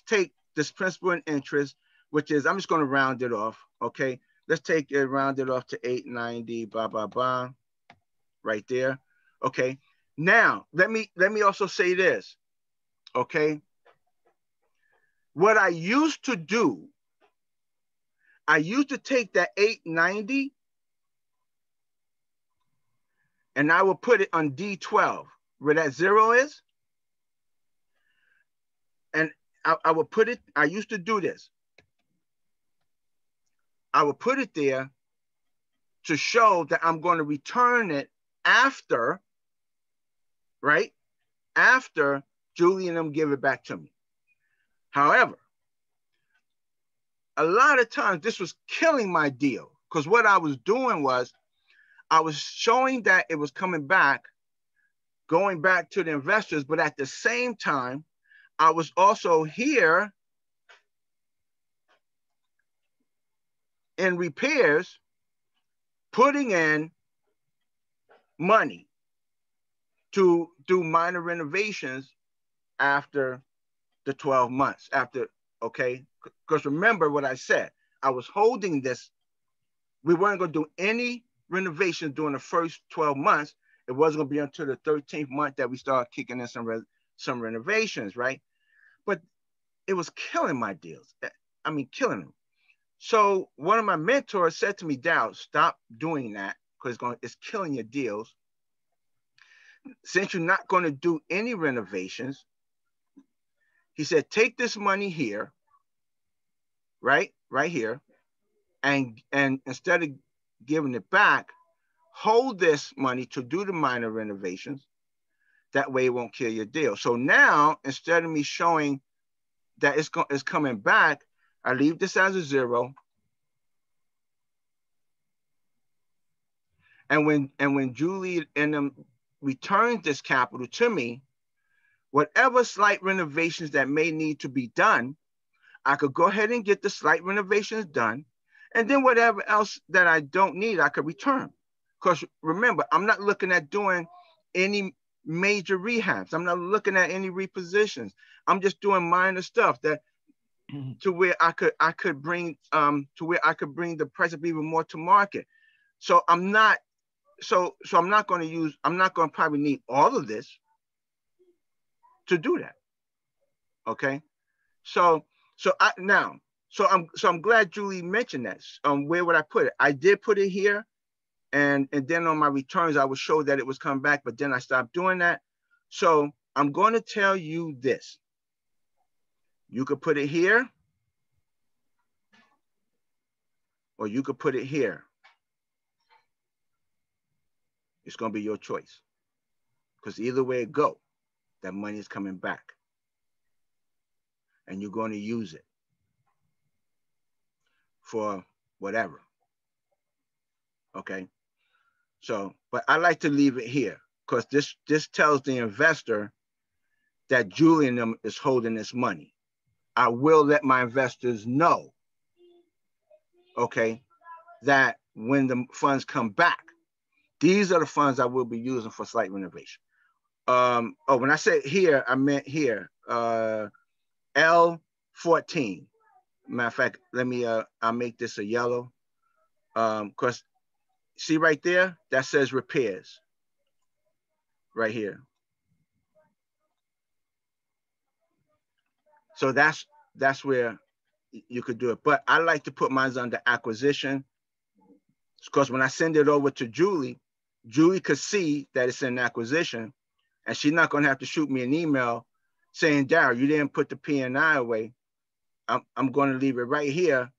take this principal and interest, which is, I'm just going to round it off. Okay, let's take it, round it off to 890, blah blah blah, right there. Okay, now let me also say this. Okay, what I used to do, I used to take that 890 and I will put it on D12 where that 0 is. And I would put it, I used to do this. I would put it there to show that I'm going to return it after, right? After Julie and them give it back to me. However, a lot of times this was killing my deal, because what I was doing was I was showing that it was coming back, going back to the investors, but at the same time, I was also here in repairs, putting in money to do minor renovations after the 12 months, after, okay? Because remember what I said, I was holding this. We weren't going to do any renovations during the first 12 months. It wasn't going to be until the 13th month that we started kicking in some renovations, right? But it was killing my deals. I mean, killing them. So one of my mentors said to me, Dow, stop doing that, because it's killing your deals. Since you're not going to do any renovations, he said, take this money here, right here, and instead of giving it back, hold this money to do the minor renovations. That way it won't kill your deal. So now, instead of me showing that it's coming back, I leave this as a 0. And when Julie and them returns this capital to me, whatever slight renovations that may need to be done, I could go ahead and get the slight renovations done. And then whatever else that I don't need, I could return. Because remember, I'm not looking at doing any major rehabs. I'm not looking at any repositions. I'm just doing minor stuff that to where I could bring the price up even more to market. So I'm not I'm not going to probably need all of this to do that. Okay. I'm glad Julie mentioned that. Where would I put it? I did put it here, and then on my returns I would show that it was coming back, but then I stopped doing that. So I'm going to tell you this. You could put it here, or you could put it here. It's going to be your choice, because either way it go, that money is coming back, and you're going to use it for whatever. Okay. So, but I like to leave it here, because this tells the investor that Julie and them is holding this money. I will let my investors know, okay, that when the funds come back, these are the funds I will be using for slight renovation. When I said here, I meant here, L14. Matter of fact, let me, I'll make this a yellow, because see right there, that says repairs, right here. So that's where you could do it. But I like to put mine under acquisition, because when I send it over to Julie, Julie could see that it's in acquisition, and she's not going to have to shoot me an email saying, Darryl, you didn't put the P&I away. I'm going to leave it right here.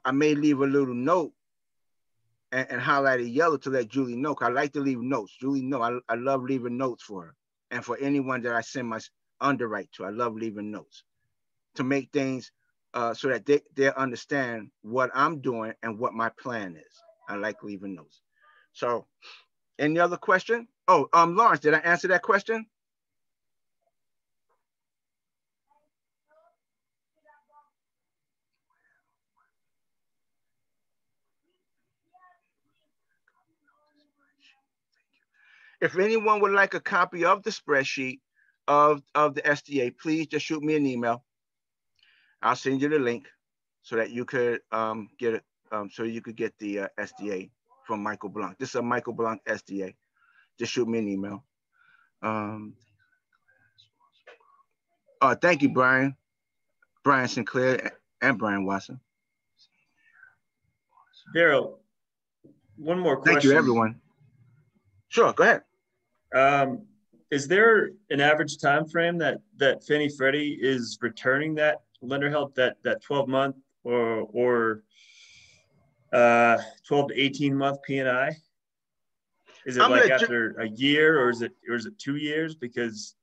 I may leave a little note and highlight it yellow to let Julie know, because I like to leave notes. Julie know I love leaving notes for her, and for anyone that I send my underwrite to. I love leaving notes to make things so that they understand what I'm doing and what my plan is. I like leaving notes. So Any other question? Oh, Lawrence, did I answer that question? If anyone would like a copy of the spreadsheet of the SDA, please just shoot me an email. I'll send you the link so that you could get it, so you could get the SDA from Michael Blanc. This is a Michael Blanc SDA. Just shoot me an email. Thank you, Brian Sinclair and Brian Watson. Daryl, one more question. Thank you, everyone. Sure, go ahead. Is there an average time frame that Fannie Freddie is returning that lender help, that 12-month or 12 to 18-month P&I? Is it like after a year, or is it 2 years? Because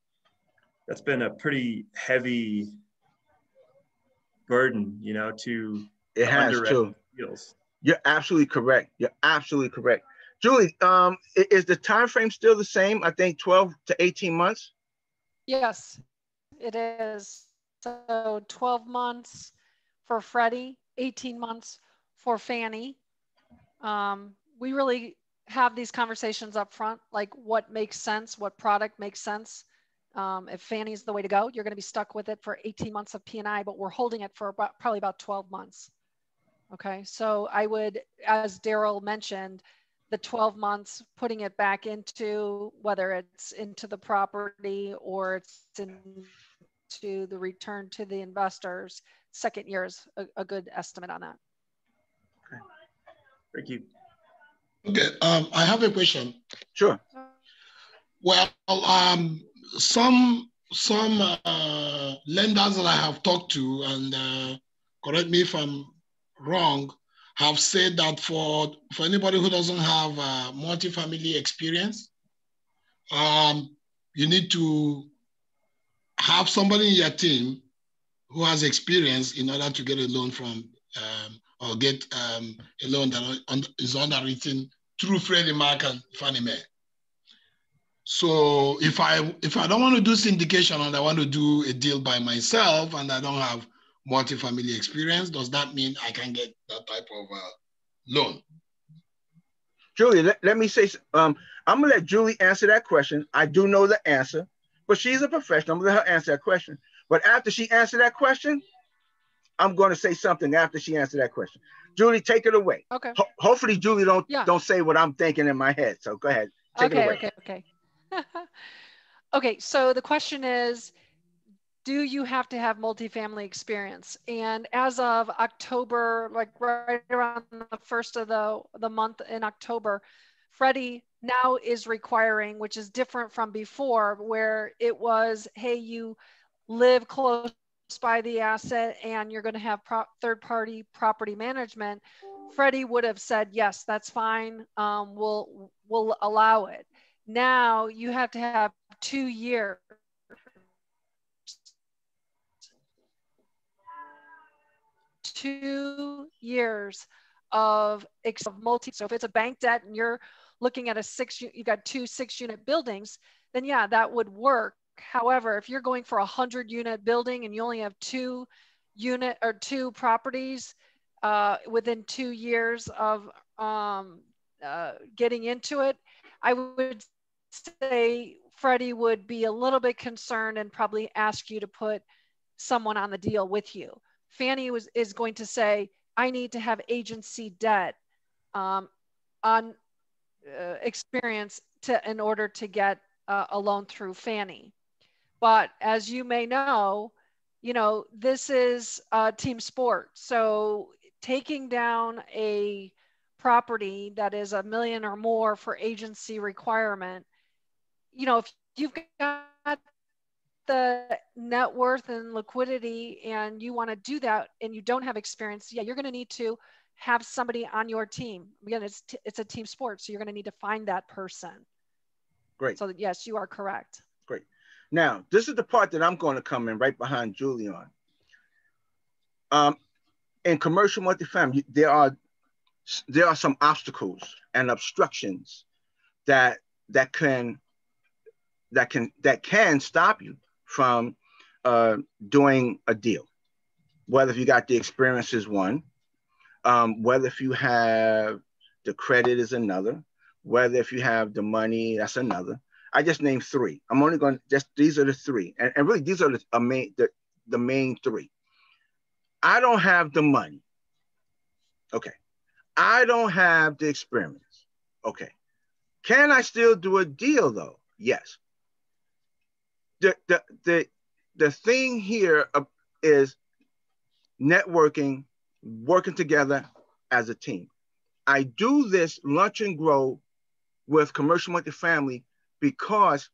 that's been a pretty heavy burden, you know, to underwrite deals. You're absolutely correct. You're absolutely correct. Julie, is the time frame still the same? I think 12 to 18 months. Yes, it is. So 12 months for Freddie, 18 months for Fannie. We really have these conversations up front, like what makes sense, what product makes sense. If Fannie's the way to go, you're going to be stuck with it for 18 months of P&I, but we're holding it for probably about 12 months. Okay, so I would, as Daryl mentioned, the 12 months, putting it back into, whether it's into the property or it's into the return to the investors, second year is a good estimate on that. Okay. Thank you. Okay, I have a question. Sure. Well, some lenders that I have talked to, and correct me if I'm wrong, have said that for anybody who doesn't have multifamily experience, you need to have somebody in your team who has experience in order to get a loan from or get a loan that is underwritten through Freddie Mac and Fannie Mae. So if I don't want to do syndication and I want to do a deal by myself and I don't have multifamily experience, does that mean I can get that type of loan? Julie, let me say, I'm gonna let Julie answer that question. I do know the answer, but she's a professional. I'm gonna let her answer that question. But after she answers that question, I'm gonna say something after she answers that question. Julie, take it away. Okay. Hopefully Julie don't say what I'm thinking in my head. So go ahead. Take it away. Okay. Okay, so the question is, do you have to have multifamily experience? And as of October, like right around the first of the month in October, Freddie now is requiring, which is different from before, where it was, hey, you live close by the asset and you're going to have third-party property management. Freddie would have said, yes, that's fine. We'll allow it. Now you have to have 2 years. 2 years of multi. So if it's a bank debt and you're looking at you've got 2 6-unit buildings, then yeah, that would work. However, if you're going for 100-unit building and you only have 2 properties within 2 years of getting into it, I would say Freddie would be a little bit concerned and probably ask you to put someone on the deal with you. Fannie is going to say, I need to have agency debt on experience in order to get a loan through Fannie. But as you may know, this is a team sport. So taking down a property that is $1 million or more for agency requirement, if you've got the net worth and liquidity and you want to do that and you don't have experience, yeah, you're going to need to have somebody on your team. Again, it's a team sport, so you're going to need to find that person. Great. So yes, you are correct. Great. Now, this is the part that I'm going to come in right behind Julie on. In commercial multifamily, there are some obstacles and obstructions that can stop you from doing a deal. Whether if you got the experience is one, whether if you have the credit is another, whether if you have the money, that's another. I just named three. I'm only going to just, these are the three. And really, these are the main three. I don't have the money. Okay. I don't have the experience. Okay. Can I still do a deal though? Yes. The thing here is networking, working together as a team. I do this lunch and grow with commercial multifamily because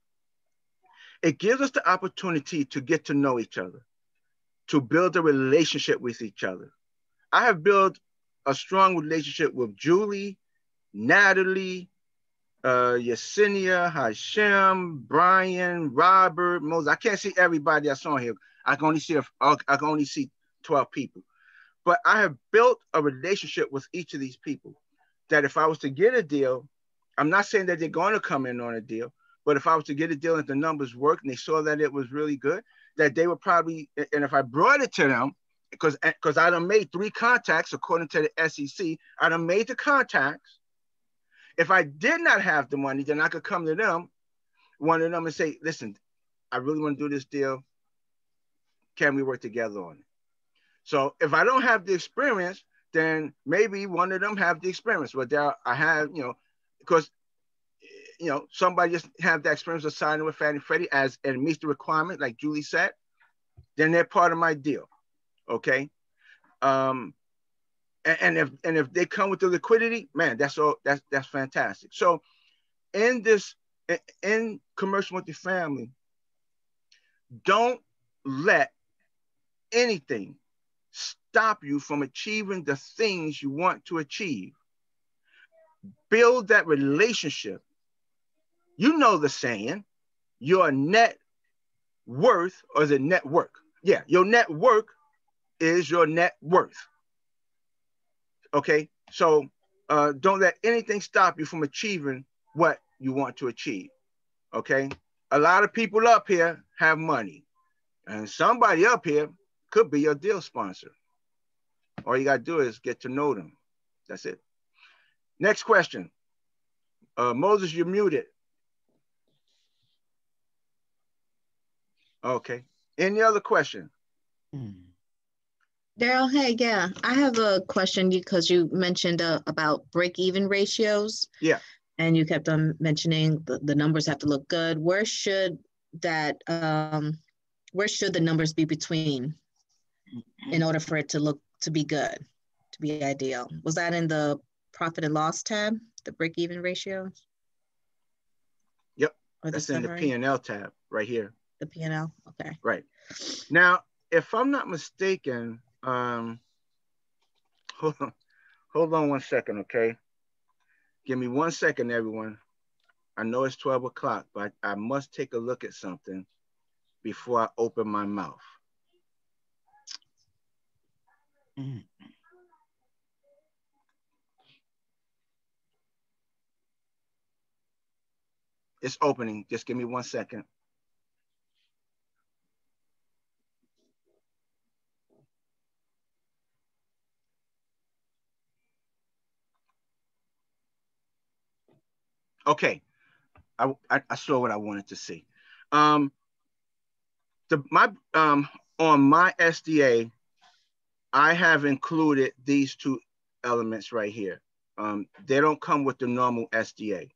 it gives us the opportunity to get to know each other, to build a relationship with each other. I have built a strong relationship with Julie, Natalie, Yesenia, Hashem, Brian, Robert, Moses. I can't see everybody that's on here. I can only see 12 people. But I have built a relationship with each of these people that if I was to get a deal, I'm not saying that they're going to come in on a deal, but if I was to get a deal and the numbers worked and they saw that it was really good, that they would probably, and if I brought it to them, because I done made 3 contacts according to the SEC, I done made the contacts. If I did not have the money, then I could come to them, one of them, and say, listen, I really want to do this deal. Can we work together on it? So if I don't have the experience, then maybe one of them have the experience. But there I have, because somebody just have that experience of signing with Fannie Freddie as and meets the requirement, like Julie said, then they're part of my deal. Okay. And if they come with the liquidity, man, that's fantastic. So in commercial multifamily, don't let anything stop you from achieving the things you want to achieve. Build that relationship. You know the saying, your net worth, or is it network? Yeah, your network is your net worth. Okay, so don't let anything stop you from achieving what you want to achieve. Okay, a lot of people up here have money, and somebody up here could be your deal sponsor. All you got to do is get to know them. That's it. Next question. Moses, you're muted. Okay. Any other question? Daryl, hey, yeah, I have a question because you mentioned about break-even ratios. Yeah. And you kept on mentioning the numbers have to look good. Where should the numbers be between in order for it to be good, to be ideal? Was that in the profit and loss tab, the break-even ratio? Yep, that's in the P&L tab right here. The P&L, okay. Right. Now, if I'm not mistaken, hold on 1 second, okay? Give me 1 second, everyone. I know it's 12 o'clock, but I must take a look at something before I open my mouth. It's opening. Just give me 1 second. Okay, I saw what I wanted to see. On my SDA, I have included these 2 elements right here. They don't come with the normal SDA.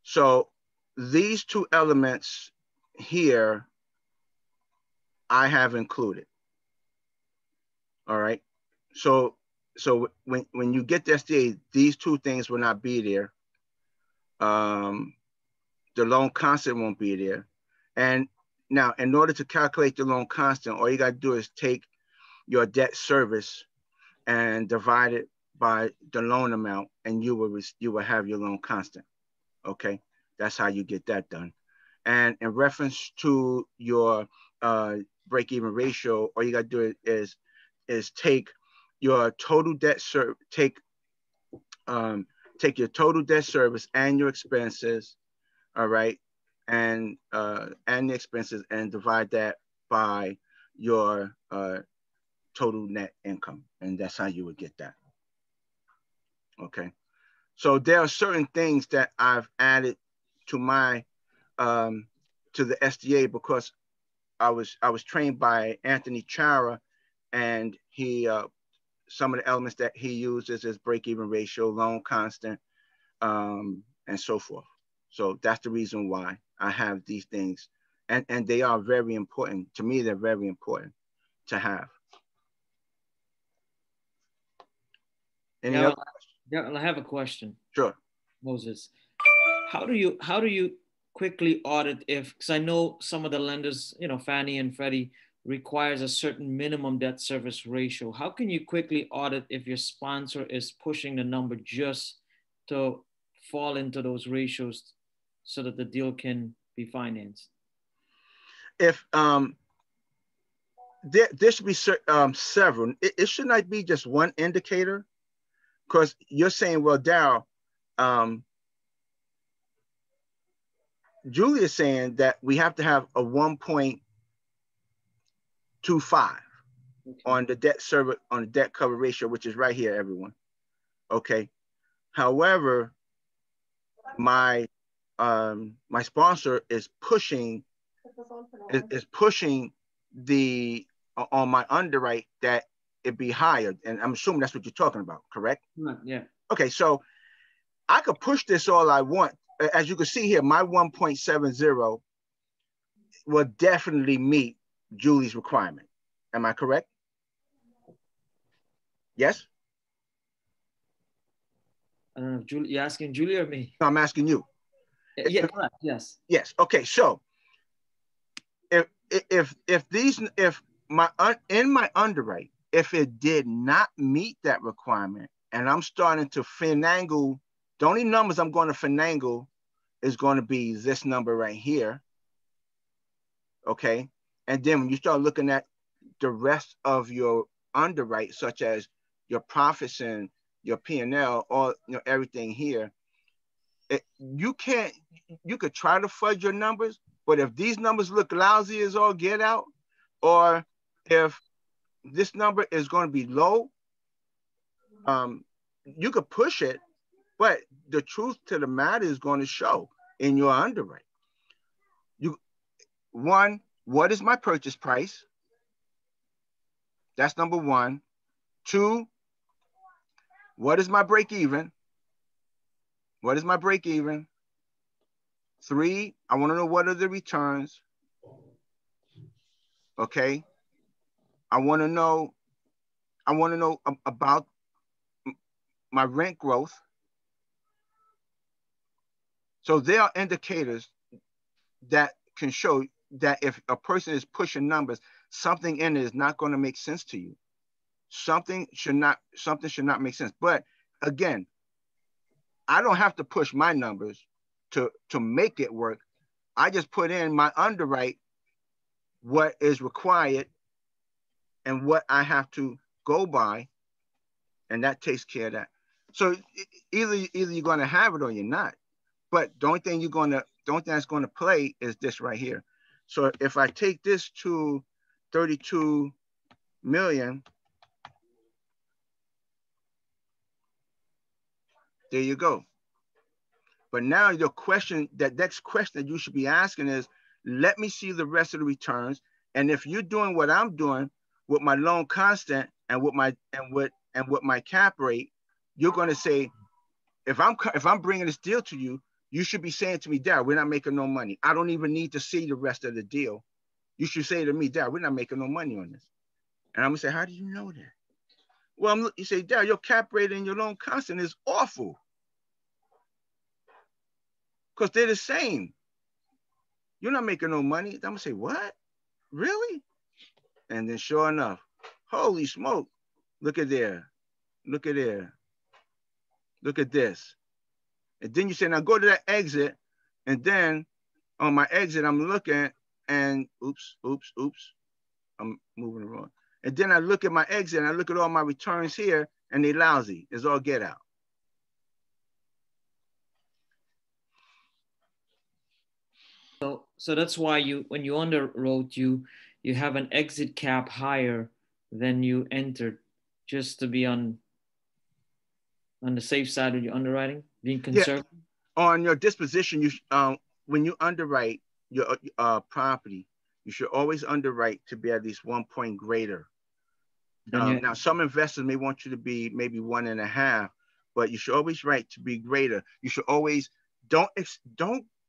So these 2 elements here, I have included. All right. So when you get the SDA, these 2 things will not be there. The loan constant won't be there. And now, in order to calculate the loan constant, all you got to do is take your debt service and divide it by the loan amount, and you will have your loan constant. Okay, that's how you get that done. And in reference to your break-even ratio, all you got to do is take your total debt take take your total debt service and your expenses, all right, and the expenses, and divide that by your total net income, and that's how you would get that. Okay, so there are certain things that I've added to my to the SDA because I was trained by Anthony Chara, and he some of the elements that he uses is break-even ratio, loan constant, and so forth. So that's the reason why I have these things, and they are very important to me. They're very important to have. Any other I have a question. Sure. Moses, how do you quickly audit because I know some of the lenders, Fannie and Freddie, requires a certain minimum debt service ratio. How can you quickly audit if your sponsor is pushing the number just to fall into those ratios so that the deal can be financed? If there should be several. It should not be just one indicator, because you're saying, well, Darryl, Julie is saying that we have to have a 1.25 on the debt service, on the debt cover ratio, which is right here, everyone. Okay. However, my sponsor is pushing the on my underwrite that it be higher, and I'm assuming that's what you're talking about, correct? Yeah. Okay, so I could push this all I want. As you can see here, my 1.70 will definitely meet Julie's requirement. Am I correct? Yes? I don't know if Julie, you're asking Julie or me? No, I'm asking you. Yeah, correct. Yes. Yes. Okay. So if my in my underwrite, if it did not meet that requirement, and I'm starting to finagle, the only numbers I'm going to finagle is going to be this number right here. Okay. And then when you start looking at the rest of your underwrite, such as your profits and your P&L, all everything here, you could try to fudge your numbers, but if these numbers look lousy as all get out, or if this number is going to be low, you could push it, but the truth to the matter is going to show in your underwrite. One, what is my purchase price? That's number one. Two, what is my break even? What is my break even? Three, I want to know what are the returns. Okay. I want to know about my rent growth. So there are indicators that can show that if a person is pushing numbers, something in it is not going to make sense to you. Something should not make sense. But again, I don't have to push my numbers to make it work. I just put in my underwrite, what is required and what I have to go by, and that takes care of that. So either you're going to have it or you're not. But the only thing that's going to play is this right here. So if I take this to 32 million, there you go. But now the next question that you should be asking is, let me see the rest of the returns. And if you're doing what I'm doing with my loan constant and with my cap rate, you're going to say, if I'm bringing this deal to you, you should be saying to me, Dad, we're not making no money. I don't even need to see the rest of the deal. You should say to me, Dad, we're not making no money on this. And I'm gonna say, how do you know that? Well, you say, Dad, your cap rate and your loan constant is awful, because they're the same. You're not making no money. I'm gonna say, what? Really? And then sure enough, holy smoke, look at there. Look at there. Look at this. And then you say, now go to that exit. And then on my exit, I'm looking and oops. I'm moving around. And then I look at my exit and I look at all my returns here and they lousy. It's all get out. So that's why when you underwrote, you have an exit cap higher than you entered, just to be on the safe side of your underwriting, being conservative. Yeah. On your disposition, when you underwrite your property, you should always underwrite to be at least 1 point greater. Now, some investors may want you to be maybe 1.5, but you should always write to be greater. You should always don't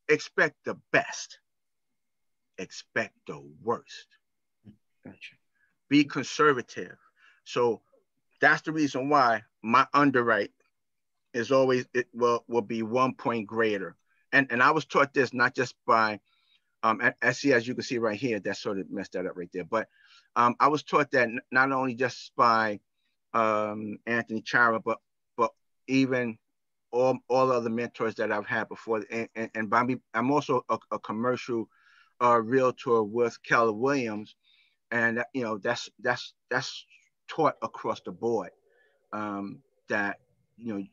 expect the best. Expect the worst. Gotcha. Be conservative. So that's the reason why my underwrite is always, it will be 1 point greater. And I was taught this not just by as you can see right here, that sort of messed that up right there. But I was taught that not only just by Anthony Chara, but even all other mentors that I've had before. And by me, I'm also a commercial realtor with Keller Williams, and that's taught across the board. That you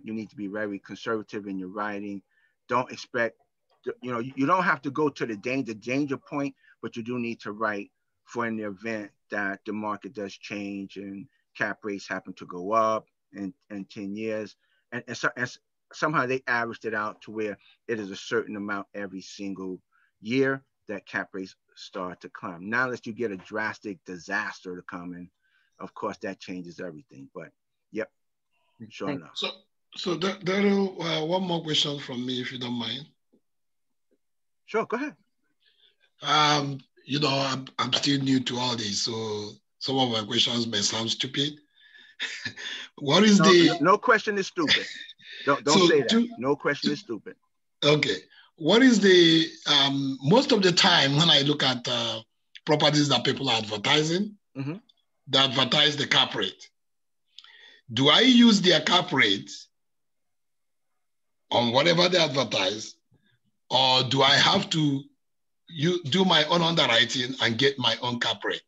need to be very conservative in your writing. Don't expect. You don't have to go to the danger point, but you do need to write for in the event that the market does change and cap rates happen to go up in 10 years. And somehow they averaged it out to where it is a certain amount every single year that cap rates start to climb. Now, unless you get a drastic disaster to come in, of course, that changes everything. But yep, sure enough. So Daryl, one more question from me, if you don't mind. Sure, go ahead. I'm still new to all this, so some of my questions may sound stupid. What is no question is stupid. Don't say that. No question is stupid. Okay. What is the most of the time when I look at properties that people are advertising, they advertise the cap rate. Do I use their cap rate on whatever they advertise, or do I have to do my own underwriting and get my own cap rate?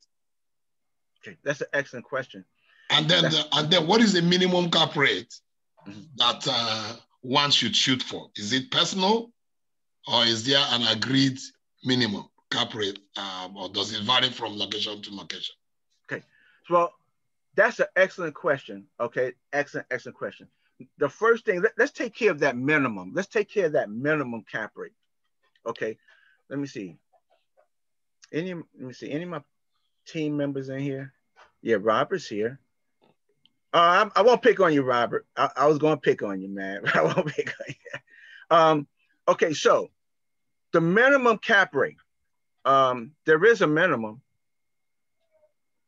Okay, that's an excellent question. And then what is the minimum cap rate that one should shoot for? Is it personal, or is there an agreed minimum cap rate, or does it vary from location to location? Okay, well, that's an excellent question. Okay, excellent question. The first thing, let's take care of that minimum. Let's take care of that minimum cap rate. Okay, let me see. Any of my team members in here? Yeah, Robert's here. I won't pick on you, Robert. I was going to pick on you, man. I won't pick on you. Okay, so the minimum cap rate. There is a minimum.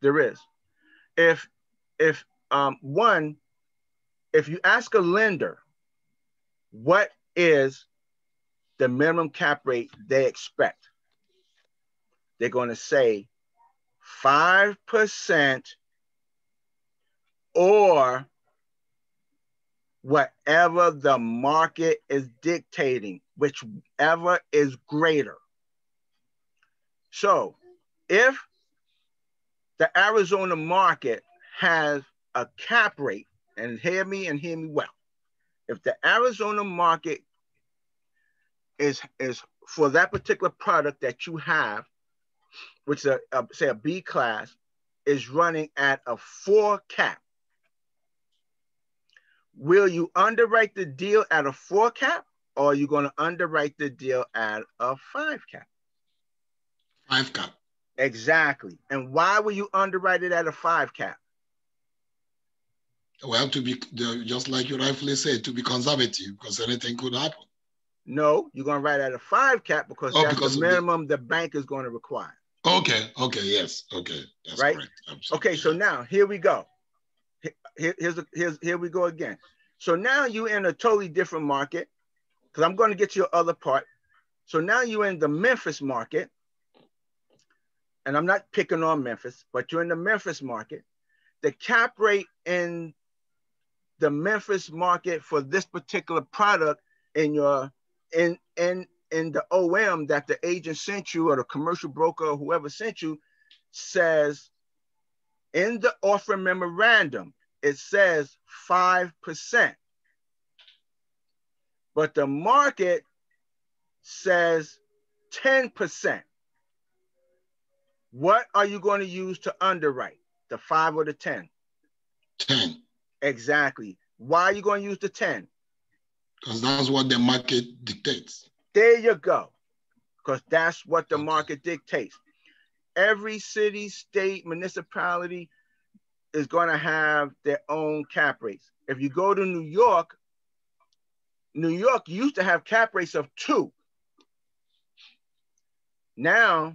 There is. If you ask a lender, what is the minimum cap rate they expect, they're going to say 5% or whatever the market is dictating, whichever is greater. So if the Arizona market has a cap rate, and hear me well, if the Arizona market is for that particular product that you have, which is say a B class, is running at a 4 cap, will you underwrite the deal at a 4 cap, or are you going to underwrite the deal at a 5 cap? 5 cap. Exactly. And why will you underwrite it at a 5 cap? Well, to be, just like you rightfully said, to be conservative, because anything could happen. No, you're going to write at a 5 cap because that's the minimum the bank is going to require. Okay, yes, okay, that's right? Correct. Okay, so now here we go. Here we go again. So now you're in a totally different market, because I'm going to get to your other part. So now you're in the Memphis market, and I'm not picking on Memphis, but you're in the Memphis market. The cap rate in the Memphis market for this particular product in the OM that the agent sent you, or the commercial broker, or whoever sent you, says in the offering memorandum, it says 5%. But the market says 10%. What are you going to use to underwrite? The 5 or the 10? 10. Exactly. Why are you going to use the 10? Because that's what the market dictates. There you go. Because that's what the market dictates. Every city, state, municipality is going to have their own cap rates. If you go to New York used to have cap rates of 2. Now,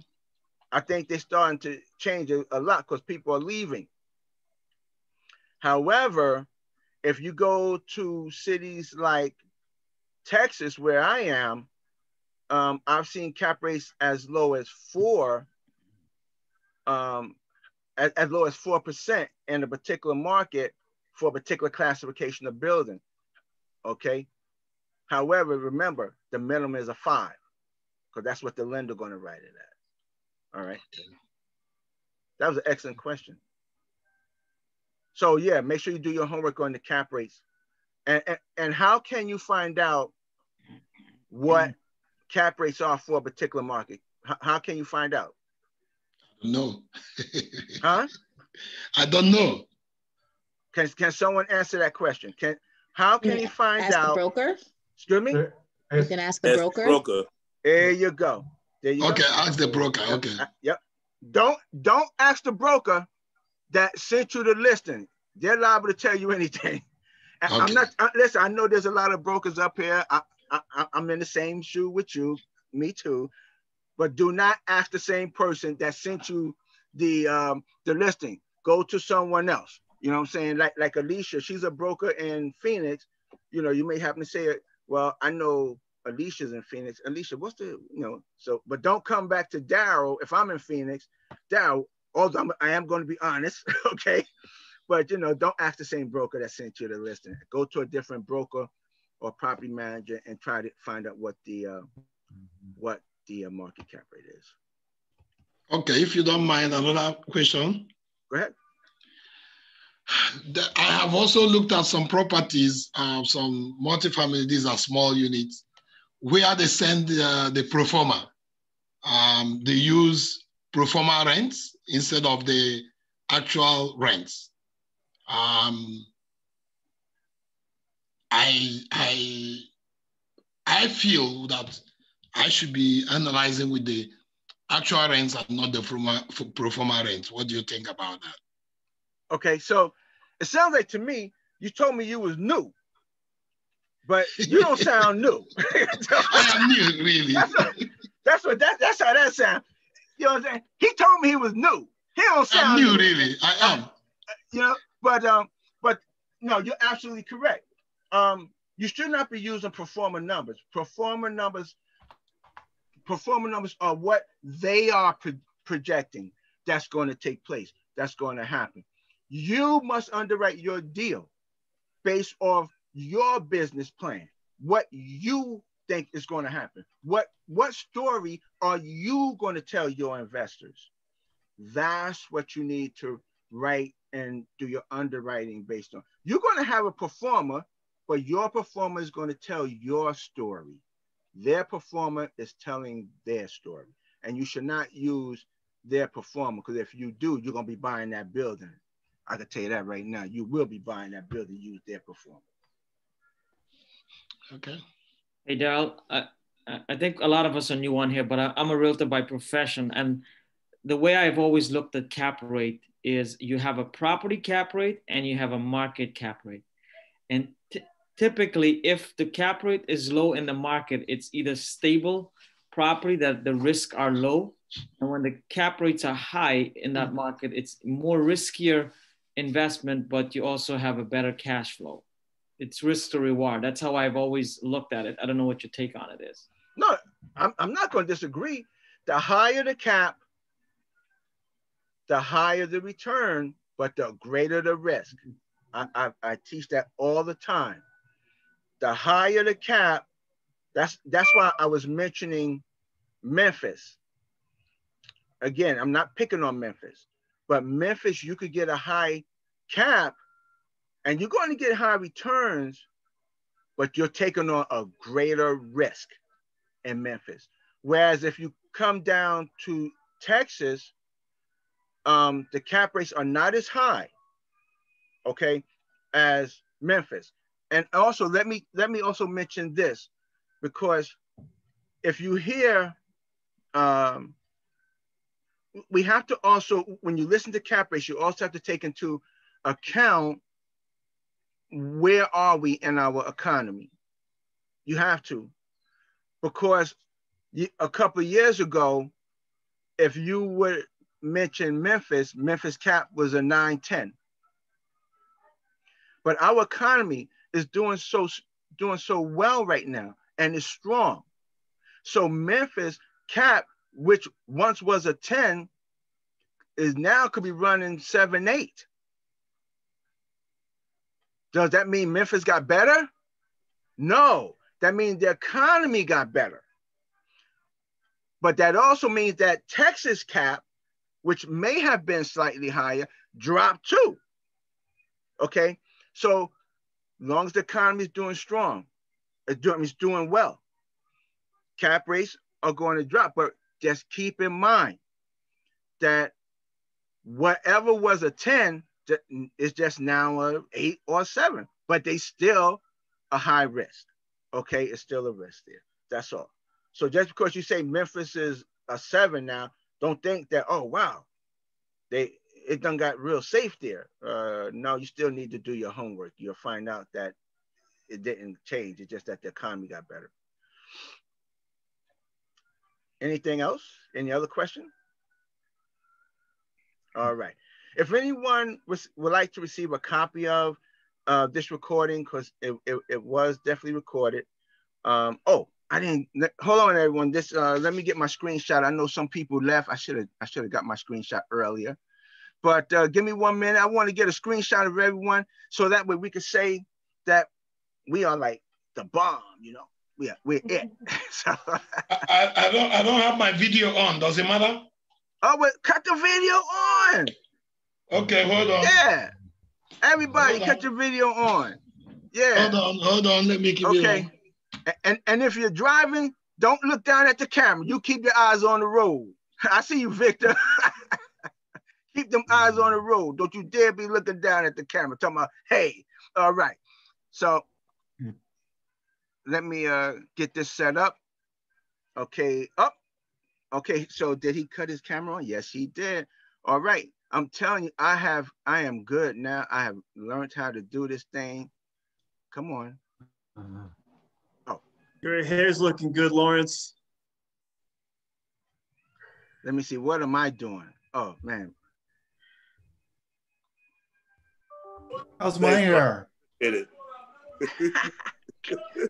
I think they're starting to change it a lot because people are leaving. However, if you go to cities like Texas, where I am, I've seen cap rates as low as 4, as low as 4% in a particular market for a particular classification of building. Okay. However, remember the minimum is a 5 because that's what the lender going to write it at. All right. That was an excellent question. So yeah, make sure you do your homework on the cap rates. And how can you find out what cap rates are for a particular market? How can you find out? No. Huh? I don't know. Can someone answer that question? How can you find ask out? A broker? Excuse me? You can ask a broker. There you go. There you okay, go. ask the broker. Okay. Yep. Don't ask the broker that sent you the listing. They're liable to tell you anything. Okay. I'm not. Listen, I know there's a lot of brokers up here. I'm in the same shoe with you. Me too. But do not ask the same person that sent you the listing. Go to someone else. You know what I'm saying? Like Alicia, she's a broker in Phoenix. You know, you may happen to say, well, I know Alicia's in Phoenix. Alicia, what's the, so, but don't come back to Daryl if I'm in Phoenix. Daryl, although I am going to be honest, okay? But, don't ask the same broker that sent you the listing. Go to a different broker or property manager and try to find out what the market cap rate is. Okay, if you don't mind, another question. Go ahead. I have also looked at some properties, some multifamily, these are small units, where they send the pro forma. They use pro forma rents instead of the actual rents. I feel that I should be analyzing with the actual rents and not the pro forma rents. What do you think about that? Okay, so it sounds like to me, you told me you was new, but you don't sound new. I am new, really. That's how that sounds. You know what I'm saying? He told me he was new. He don't sound I'm new, really. I am. But no, you're absolutely correct. You should not be using pro forma numbers. Pro forma numbers are what they are projecting that's going to take place. That's going to happen. You must underwrite your deal based off your business plan, what you think is going to happen. What story are you going to tell your investors? That's what you need to write and do your underwriting based on. You're going to have a performer, but your performer is going to tell your story. Their performer is telling their story. And you should not use their performer, because if you do, you're going to be buying that building. I can tell you that right now. You will be buying that building, use their performance. Okay. Hey, Daryl, I think a lot of us are new on here, but I'm a realtor by profession. And the way I've always looked at cap rate is you have a property cap rate and you have a market cap rate. And typically, if the cap rate is low in the market, it's either stable property that the risks are low. And when the cap rates are high in that market, it's more riskier investment, but you also have a better cash flow. It's risk to reward. That's how I've always looked at it. I don't know what your take on it is. No, I'm not going to disagree. The higher the cap, the higher the return, but the greater the risk. I teach that all the time. The higher the cap, that's why I was mentioning Memphis. Again, I'm not picking on Memphis, but Memphis, you could get a high cap and you're going to get high returns, but you're taking on a greater risk in Memphis. Whereas if you come down to Texas, the cap rates are not as high, okay, as Memphis. And also, let me also mention this, because if you hear, we have to also, when you listen to cap rates, you also have to take into account where are we in our economy. You have to, because a couple of years ago, if you would mention Memphis cap was a 9-10. But our economy is doing so well right now, and it's strong. So Memphis cap, which once was a 10, is now could be running 7-8. Does that mean Memphis got better? No, that means the economy got better. But that also means that Texas cap, which may have been slightly higher, dropped too. Okay, so as long as the economy is doing strong, it's doing well, cap rates are going to drop. But just keep in mind that whatever was a 10 is just now a 8 or 7, but they still a high risk. Okay, it's still a risk there. That's all. So just because you say Memphis is a 7 now, don't think that, oh wow, it done got real safe there. No, you still need to do your homework. You'll find out that it didn't change. It's just that the economy got better. Anything else? Any other question? All right. If anyone would like to receive a copy of this recording, because it was definitely recorded. Oh, I didn't. Hold on, everyone. This let me get my screenshot. I know some people left. I should have got my screenshot earlier. But give me 1 minute. I want to get a screenshot of everyone, so that way we can say that we are like the bomb. You know, we're it. So I don't have my video on. Does it matter? Oh, but cut the video on. Okay, hold on. Yeah, everybody, cut your video on. Yeah. Hold on. Let me keep it on. And if you're driving, don't look down at the camera. You keep your eyes on the road. I see you, Victor. Keep them eyes on the road. Don't you dare be looking down at the camera. Talking about, hey, all right. So let me get this set up. Okay, up. Okay, so did he cut his camera on? Yes, he did. All right. I'm telling you, I am good now. I have learned how to do this thing. Come on. Oh. Your hair's looking good, Lawrence. Let me see. What am I doing? Oh, man. How's my hair? Hit it.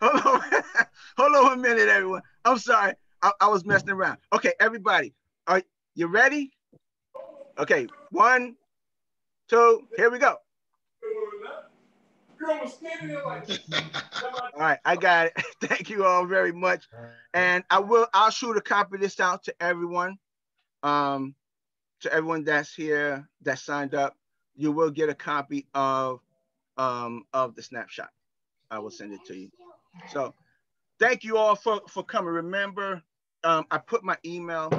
Hold on a minute, everyone. I'm sorry. I was messing around. Okay, everybody. Are you ready? Okay, 1, 2, here we go. All right, I got it. Thank you all very much. And I'll shoot a copy of this out to everyone. To everyone that's here, that signed up. You will get a copy of the snapshot. I will send it to you. So thank you all for coming. Remember, I put my email,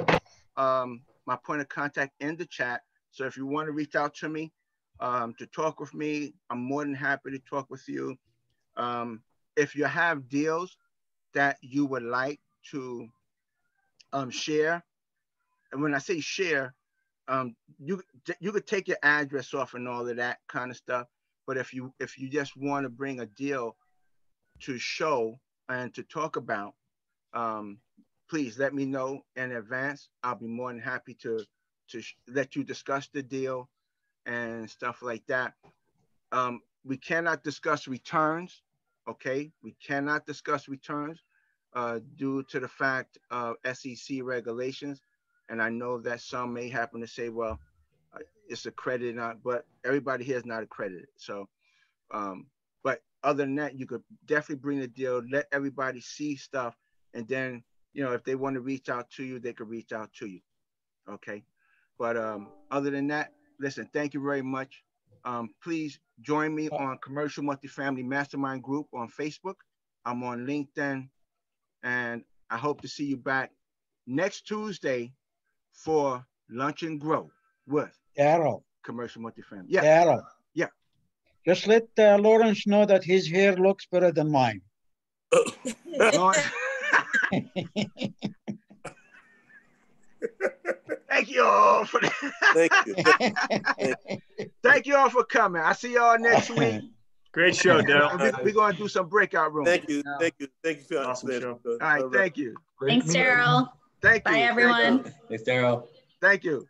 my point of contact in the chat. So if you want to reach out to me, to talk with me, I'm more than happy to talk with you. If you have deals that you would like to share, and when I say share, you could take your address off and all of that kind of stuff. But if you just want to bring a deal to show and to talk about, please let me know in advance. I'll be more than happy to let you discuss the deal and stuff like that. We cannot discuss returns, okay? We cannot discuss returns due to the fact of SEC regulations. And I know that some may happen to say, well, it's accredited, but everybody here is not accredited. So, but other than that, you could definitely bring the deal, let everybody see stuff. And then, you know, if they want to reach out to you, they could reach out to you. Okay. But other than that, listen, thank you very much. Please join me on Commercial Multifamily Mastermind Group on Facebook. I'm on LinkedIn, and I hope to see you back next Tuesday for Lunch and Grow with Daryl. Commercial Multifamily. Yeah. Daryl. Yeah. Just let Lawrence know that his hair looks better than mine. Thank you all for that. Thank you all for coming. I'll see y'all next week. Great show, Daryl. We're going to do some breakout rooms. Thank you. Thank you. Thank you for your awesome show. All right. Thank you. Thanks, Daryl. Thank you. Bye, everyone. Thanks, Daryl. Thank you.